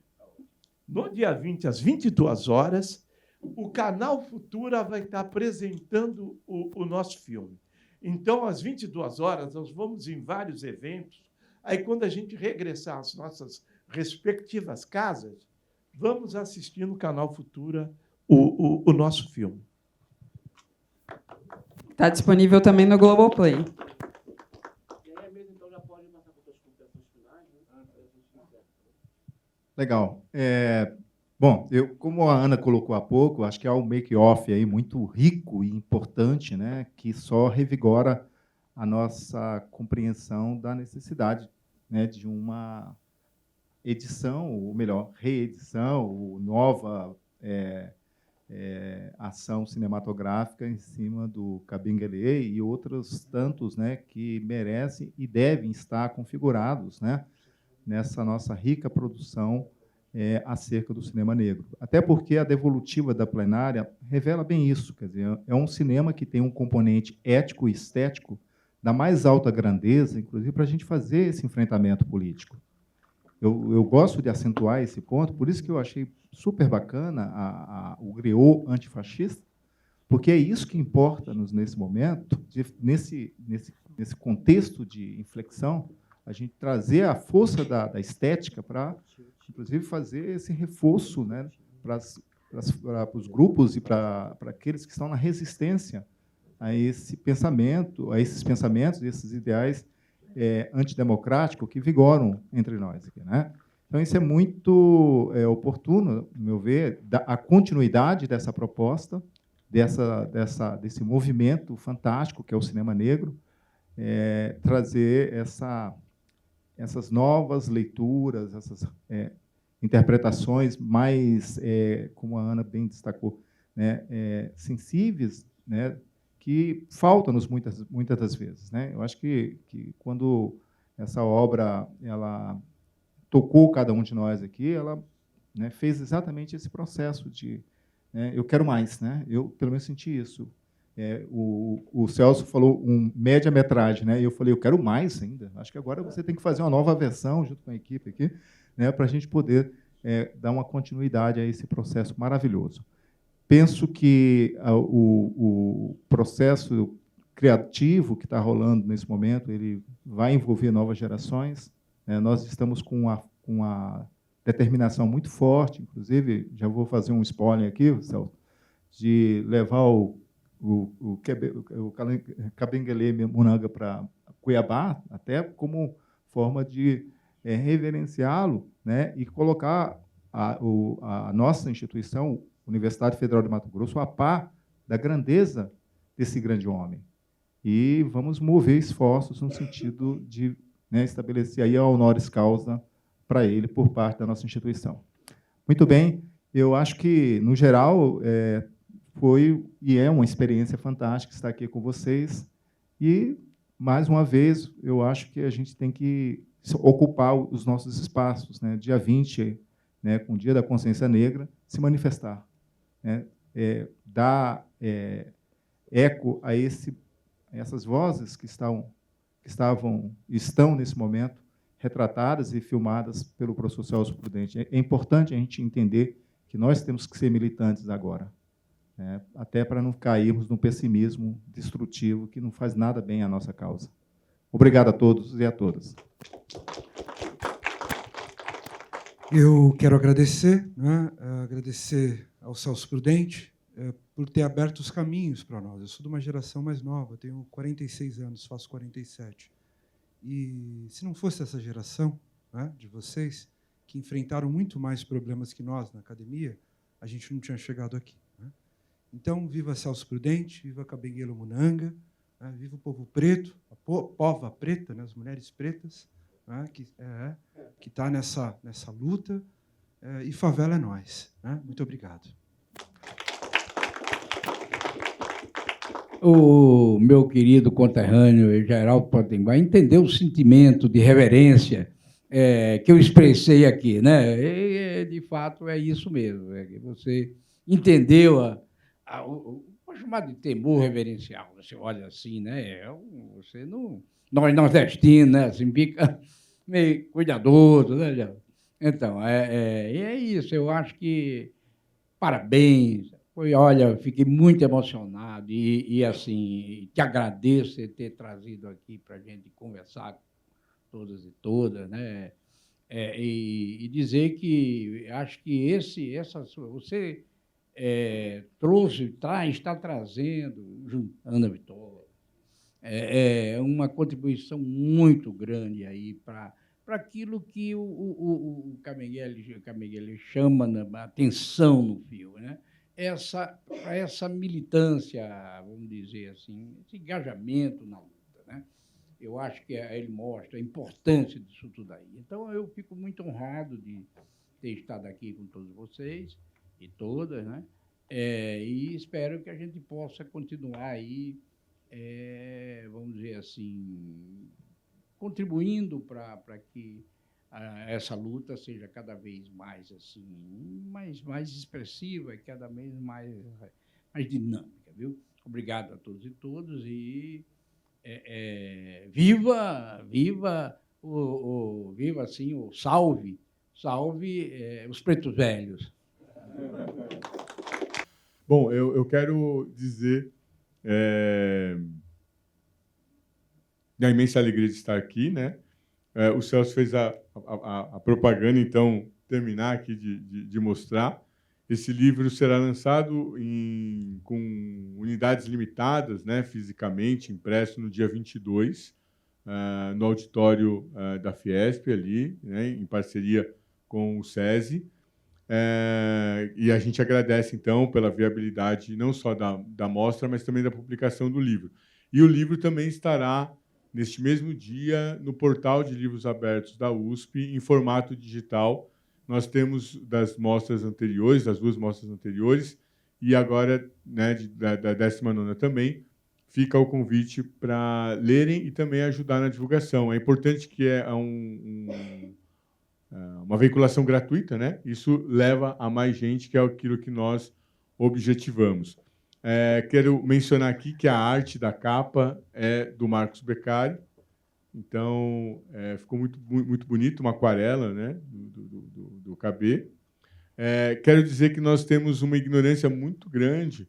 Speaker 8: às 22 horas, o Canal Futura vai estar apresentando o nosso filme. Então, às 22 horas, nós vamos em vários eventos. Aí, quando a gente regressar às nossas respectivas casas, vamos assistir no Canal Futura o nosso filme.
Speaker 7: Está disponível também no Globoplay.
Speaker 6: Legal. Bom, como a Ana colocou há pouco, acho que há um make-off aí muito rico e importante, né, que só revigora a nossa compreensão da necessidade, né, de uma edição, ou melhor, reedição, ou nova ação cinematográfica em cima do Kabengele e outros tantos, né, que merecem e devem estar configurados, né, nessa nossa rica produção acerca do cinema negro. Até porque a devolutiva da plenária revela bem isso, quer dizer, é um cinema que tem um componente ético e estético da mais alta grandeza, inclusive para a gente fazer esse enfrentamento político. Eu gosto de acentuar esse ponto, por isso que eu achei super bacana o griot antifascista, porque é isso que importa-nos nesse momento, nesse contexto de inflexão, a gente trazer a força da estética para, inclusive, fazer esse reforço, né, para os grupos e para aqueles que estão na resistência a esse pensamento, a esses pensamentos, esses ideais antidemocráticos que vigoram entre nós aqui, né? Então, isso é muito oportuno, no meu ver, a continuidade dessa proposta, desse movimento fantástico que é o cinema negro, trazer essas novas leituras, essas interpretações mais, como a Ana bem destacou, né, sensíveis, né, que faltam-nos muitas das vezes, né? Eu acho que quando essa obra ela tocou cada um de nós aqui, ela, né, fez exatamente esse processo de eu quero mais, né? Eu pelo menos senti isso. O Celso falou média-metragem, né? E eu falei, eu quero mais ainda. Acho que agora você tem que fazer uma nova versão junto com a equipe aqui, né, para a gente poder dar uma continuidade a esse processo maravilhoso. Penso que o processo criativo que está rolando nesse momento ele vai envolver novas gerações. Nós estamos com uma determinação muito forte, inclusive, já vou fazer um spoiler aqui, Celso, de levar o Kabengele Munanga para Cuiabá, até como forma de reverenciá-lo, né, e colocar a nossa instituição, Universidade Federal de Mato Grosso, a par da grandeza desse grande homem. E vamos mover esforços no sentido de, né, estabelecer aí a honoris causa para ele por parte da nossa instituição. Muito bem, eu acho que, no geral, foi e é uma experiência fantástica estar aqui com vocês. E, mais uma vez, eu acho que a gente tem que ocupar os nossos espaços, né? Dia 20, né, com o Dia da Consciência Negra, se manifestar, né? Dar eco a essas vozes que estão nesse momento retratadas e filmadas pelo professor Celso Prudente. É importante a gente entender que nós temos que ser militantes agora, né, até para não cairmos num pessimismo destrutivo que não faz nada bem à nossa causa. Obrigado a todos e a todas.
Speaker 5: Eu quero agradecer, né, agradecer ao Celso Prudente por ter aberto os caminhos para nós. Eu sou de uma geração mais nova, tenho 46 anos, faço 47. E se não fosse essa geração, né, de vocês, que enfrentaram muito mais problemas que nós na academia, a gente não tinha chegado aqui. Né? Então, viva Celso Prudente, viva Kabengele Munanga, né? Viva o povo preto, a pova preta, né? As mulheres pretas, né? que está nessa luta, e favela é nós. Né? Muito obrigado.
Speaker 4: O meu querido conterrâneo Geraldo Potiguar entendeu o sentimento de reverência que eu expressei aqui, né? E, de fato, é isso mesmo. Que você entendeu vou chamar de temor reverencial. Você olha assim, né? Você não... Nós nordestinos, né? Assim, fica meio cuidadoso, né, Geraldo? Então, é isso. Eu acho que... Parabéns. Olha, fiquei muito emocionado e assim, te agradeço por ter trazido aqui para a gente conversar com todas e todas, né? E dizer que acho que você está trazendo, Ana Vitória, uma contribuição muito grande aí para aquilo que o Kabengele chama a atenção no filme, né? Essa militância, vamos dizer assim, esse engajamento na luta, né? Eu acho que ele mostra a importância disso tudo aí. Então, eu fico muito honrado de ter estado aqui com todos vocês e todas, né? E espero que a gente possa continuar aí, vamos dizer assim, contribuindo para que essa luta seja cada vez mais assim, mais expressiva e cada vez mais dinâmica, viu? Obrigado a todos e todas e viva assim o salve os pretos velhos.
Speaker 3: Bom, eu quero dizer da imensa alegria de estar aqui, né? O Celso fez a propaganda, então, terminar aqui de mostrar. Esse livro será lançado com unidades limitadas, né, fisicamente, impresso no dia 22, no auditório da Fiesp, ali, né, em parceria com o SESI. E a gente agradece, então, pela viabilidade não só da mostra, mas também da publicação do livro. E o livro também estará neste mesmo dia, no portal de livros abertos da USP, em formato digital. Nós temos das mostras anteriores, das duas mostras anteriores, e agora, né, da 19ª também, fica o convite para lerem e também ajudar na divulgação. É importante que uma veiculação gratuita, né? Isso leva a mais gente, que é aquilo que nós objetivamos. Quero mencionar aqui que a arte da capa é do Marcos Beccari. Então, ficou muito bonito, uma aquarela, né, do KB. Quero dizer que nós temos uma ignorância muito grande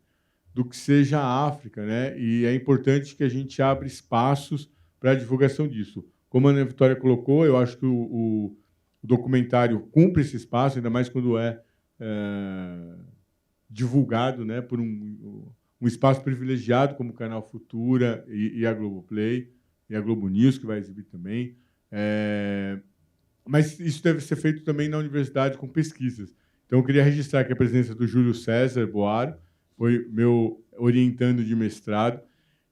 Speaker 3: do que seja a África, né, e é importante que a gente abra espaços para a divulgação disso. Como a Ana Vitória colocou, eu acho que o documentário cumpre esse espaço, ainda mais quando divulgado, né, por um espaço privilegiado como o Canal Futura e a Globoplay, e a Globo News, que vai exibir também. Mas isso deve ser feito também na universidade com pesquisas. Então, eu queria registrar aqui a presença do Júlio César Boaro, foi meu orientando de mestrado,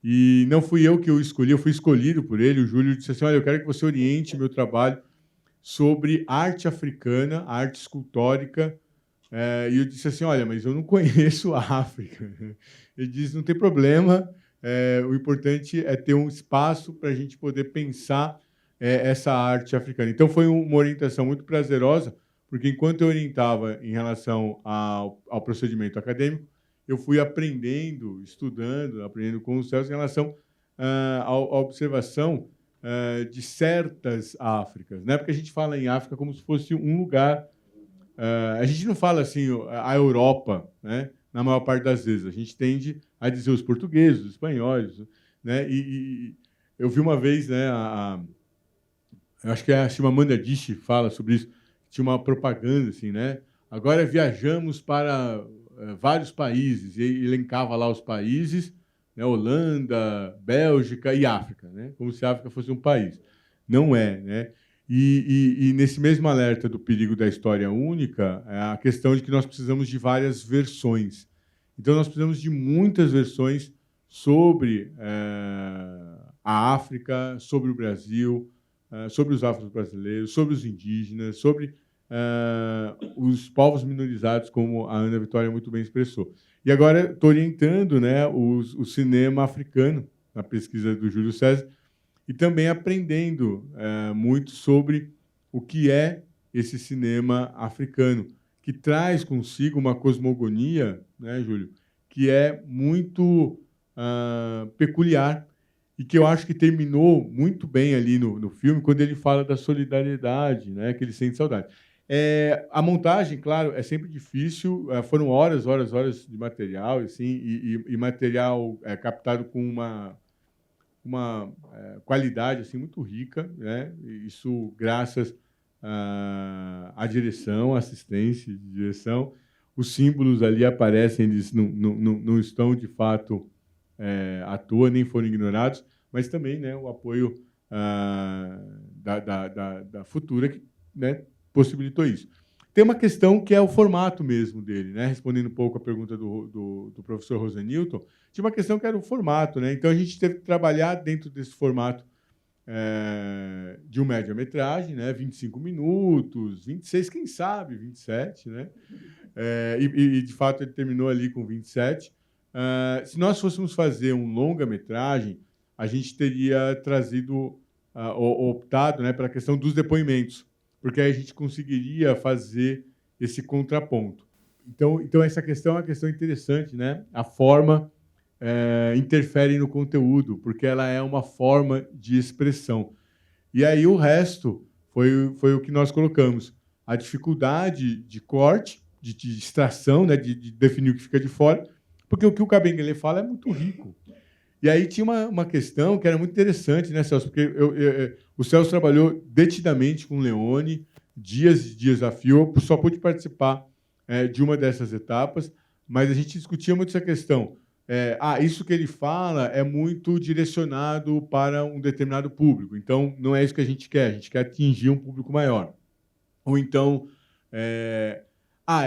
Speaker 3: e não fui eu que o escolhi, eu fui escolhido por ele. O Júlio disse assim, olha, eu quero que você oriente meu trabalho sobre arte africana, arte escultórica. E eu disse assim, olha, mas eu não conheço a África. Ele disse, não tem problema, o importante é ter um espaço para a gente poder pensar essa arte africana. Então, foi uma orientação muito prazerosa, porque enquanto eu orientava em relação ao procedimento acadêmico, eu fui aprendendo, estudando, aprendendo com os Celso em relação à observação de certas Áfricas, né? Porque a gente fala em África como se fosse um lugar. A gente não fala assim a Europa, né? Na maior parte das vezes. A gente tende a dizer os portugueses, os espanhóis, né? E eu vi uma vez, né? Eu acho que a Chimamanda Adichie fala sobre isso. Tinha uma propaganda assim, né? Agora viajamos para vários países e elencava lá os países, né? Holanda, Bélgica e África, né? Como se a África fosse um país. Não é, né? E nesse mesmo alerta do perigo da história única, é a questão de que nós precisamos de várias versões. Então, nós precisamos de muitas versões sobre a África, sobre o Brasil, sobre os afro-brasileiros, sobre os indígenas, sobre os povos minorizados, como a Ana Vitória muito bem expressou. E agora estou orientando, né, o cinema africano, na pesquisa do Júlio César, e também aprendendo muito sobre o que é esse cinema africano, que traz consigo uma cosmogonia, né, Júlio, que é muito peculiar e que eu acho que terminou muito bem ali no filme, quando ele fala da solidariedade, né, que ele sente saudade. A montagem, claro, é sempre difícil, foram horas de material, assim, e material captado com uma qualidade assim muito rica, né? Isso graças à direção, assistência de direção. Os símbolos ali aparecem, eles não estão de fato à toa, nem foram ignorados, mas também, né, o apoio da Futura, que, né, possibilitou isso. Tem uma questão que é o formato mesmo dele, né? Respondendo um pouco a pergunta do professor Rosenilton, tinha uma questão que era o formato, né? Então a gente teve que trabalhar dentro desse formato de uma média-metragem, né? 25 minutos, 26, quem sabe, 27, né? E de fato ele terminou ali com 27. Se nós fôssemos fazer um longa-metragem, a gente teria trazido, optado, né, pela questão dos depoimentos, porque aí a gente conseguiria fazer esse contraponto. Então essa questão é uma questão interessante, né? A forma interfere no conteúdo, porque ela é uma forma de expressão. E aí o resto foi o que nós colocamos. A dificuldade de corte, de extração, né? de definir o que fica de fora, porque o que o Kabengele fala é muito rico. E aí tinha uma questão que era muito interessante, né, Celso? Porque o Celso trabalhou detidamente com o Leone, dias e dias a fio. Eu só pude participar de uma dessas etapas, mas a gente discutia muito essa questão. Isso que ele fala é muito direcionado para um determinado público. Então, não é isso que a gente quer atingir um público maior. Ou então,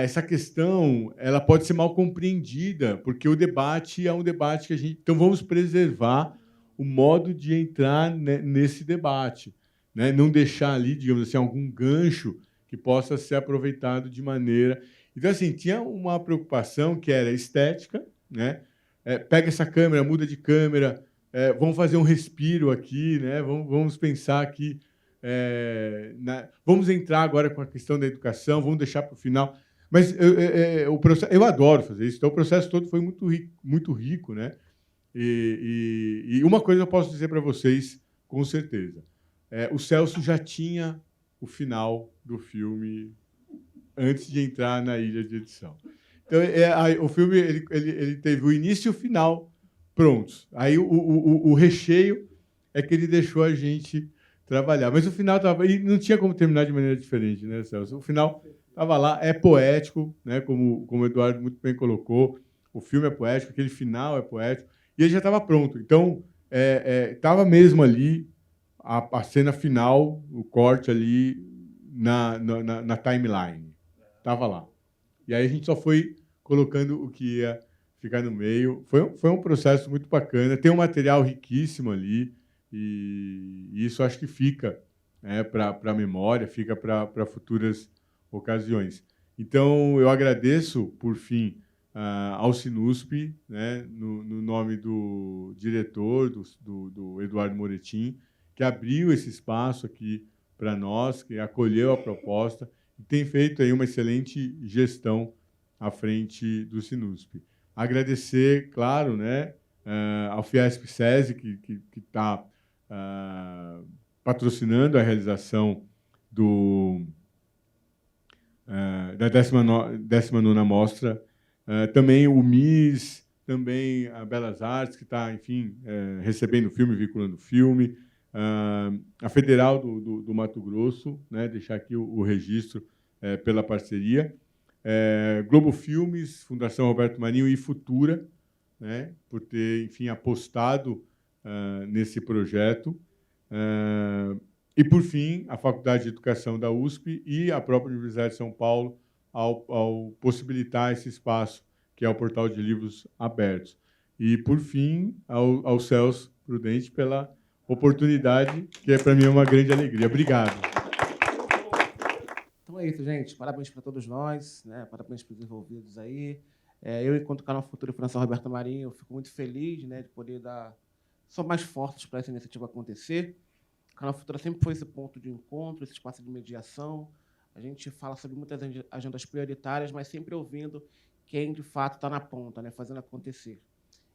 Speaker 3: essa questão ela pode ser mal compreendida, porque o debate é um debate que a gente... Então, vamos preservar o modo de entrar nesse debate, né? Não deixar ali, digamos assim, algum gancho que possa ser aproveitado de maneira... Então, assim, tinha uma preocupação que era estética, né? Pega essa câmera, muda de câmera, vamos fazer um respiro aqui, né? Vamos pensar aqui... vamos entrar agora com a questão da educação, vamos deixar para o final... Mas eu adoro fazer isso, então o processo todo foi muito rico, né? E uma coisa eu posso dizer para vocês, com certeza. O Celso já tinha o final do filme antes de entrar na ilha de edição. Então, o filme ele teve o início e o final prontos. Aí o recheio é que ele deixou a gente trabalhar. Mas o final estava... E não tinha como terminar de maneira diferente, né, Celso? O final... Estava lá, é poético, né? Como o Eduardo muito bem colocou, o filme é poético, aquele final é poético, e ele já estava pronto. Então, estava mesmo ali a cena final, o corte ali na timeline. Estava lá. E aí a gente só foi colocando o que ia ficar no meio. Foi um processo muito bacana, tem um material riquíssimo ali, e isso acho que fica para a memória, fica para futuras ocasiões. Então, eu agradeço, por fim, ao Sinusp, né, no nome do diretor, do Eduardo Moretim, que abriu esse espaço aqui para nós, que acolheu a proposta e tem feito aí uma excelente gestão à frente do Sinusp. Agradecer, claro, né, ao Fiesp-SESI, que está patrocinando a realização da 19ª Mostra, também o MIS, também a Belas Artes, que está, enfim, recebendo o filme, vinculando o filme, a Federal do Mato Grosso, né, deixar aqui o registro pela parceria, Globo Filmes, Fundação Roberto Marinho e Futura, né, por ter, enfim, apostado nesse projeto, E, por fim, a Faculdade de Educação da USP e a própria Universidade de São Paulo, ao possibilitar esse espaço, que é o Portal de Livros Abertos. E, por fim, ao Celso Prudente pela oportunidade, que para mim é uma grande alegria. Obrigado.
Speaker 2: Então é isso, gente. Parabéns para todos nós, né? Parabéns para os envolvidos aí. Eu, enquanto Canal Futuro e Fundação Roberto Marinho, fico muito feliz, né, de poder dar só mais fortes para essa iniciativa acontecer. O Canal Futuro sempre foi esse ponto de encontro, esse espaço de mediação. A gente fala sobre muitas agendas prioritárias, mas sempre ouvindo quem, de fato, está na ponta, né, fazendo acontecer.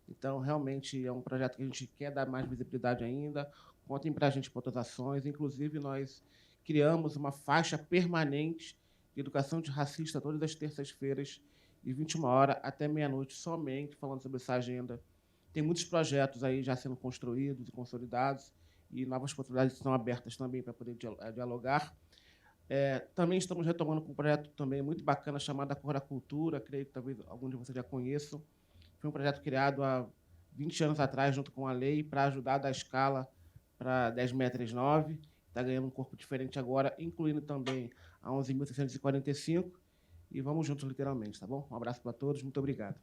Speaker 2: Então, realmente, é um projeto que a gente quer dar mais visibilidade ainda. Contem para a gente para outras ações. Inclusive, nós criamos uma faixa permanente de educação antirracista todas as terças-feiras, de 21h até meia-noite, somente falando sobre essa agenda. Tem muitos projetos aí já sendo construídos e consolidados, e novas possibilidades estão abertas também para poder dialogar. Também estamos retomando com um projeto também muito bacana chamado Acordo da Cultura, creio que talvez alguns de vocês já conheçam. Foi um projeto criado há 20 anos atrás, junto com a lei, para ajudar a dar escala para 10.639. Está ganhando um corpo diferente agora, incluindo também a 11.645. E vamos juntos, literalmente, tá bom? Um abraço para todos, muito obrigado.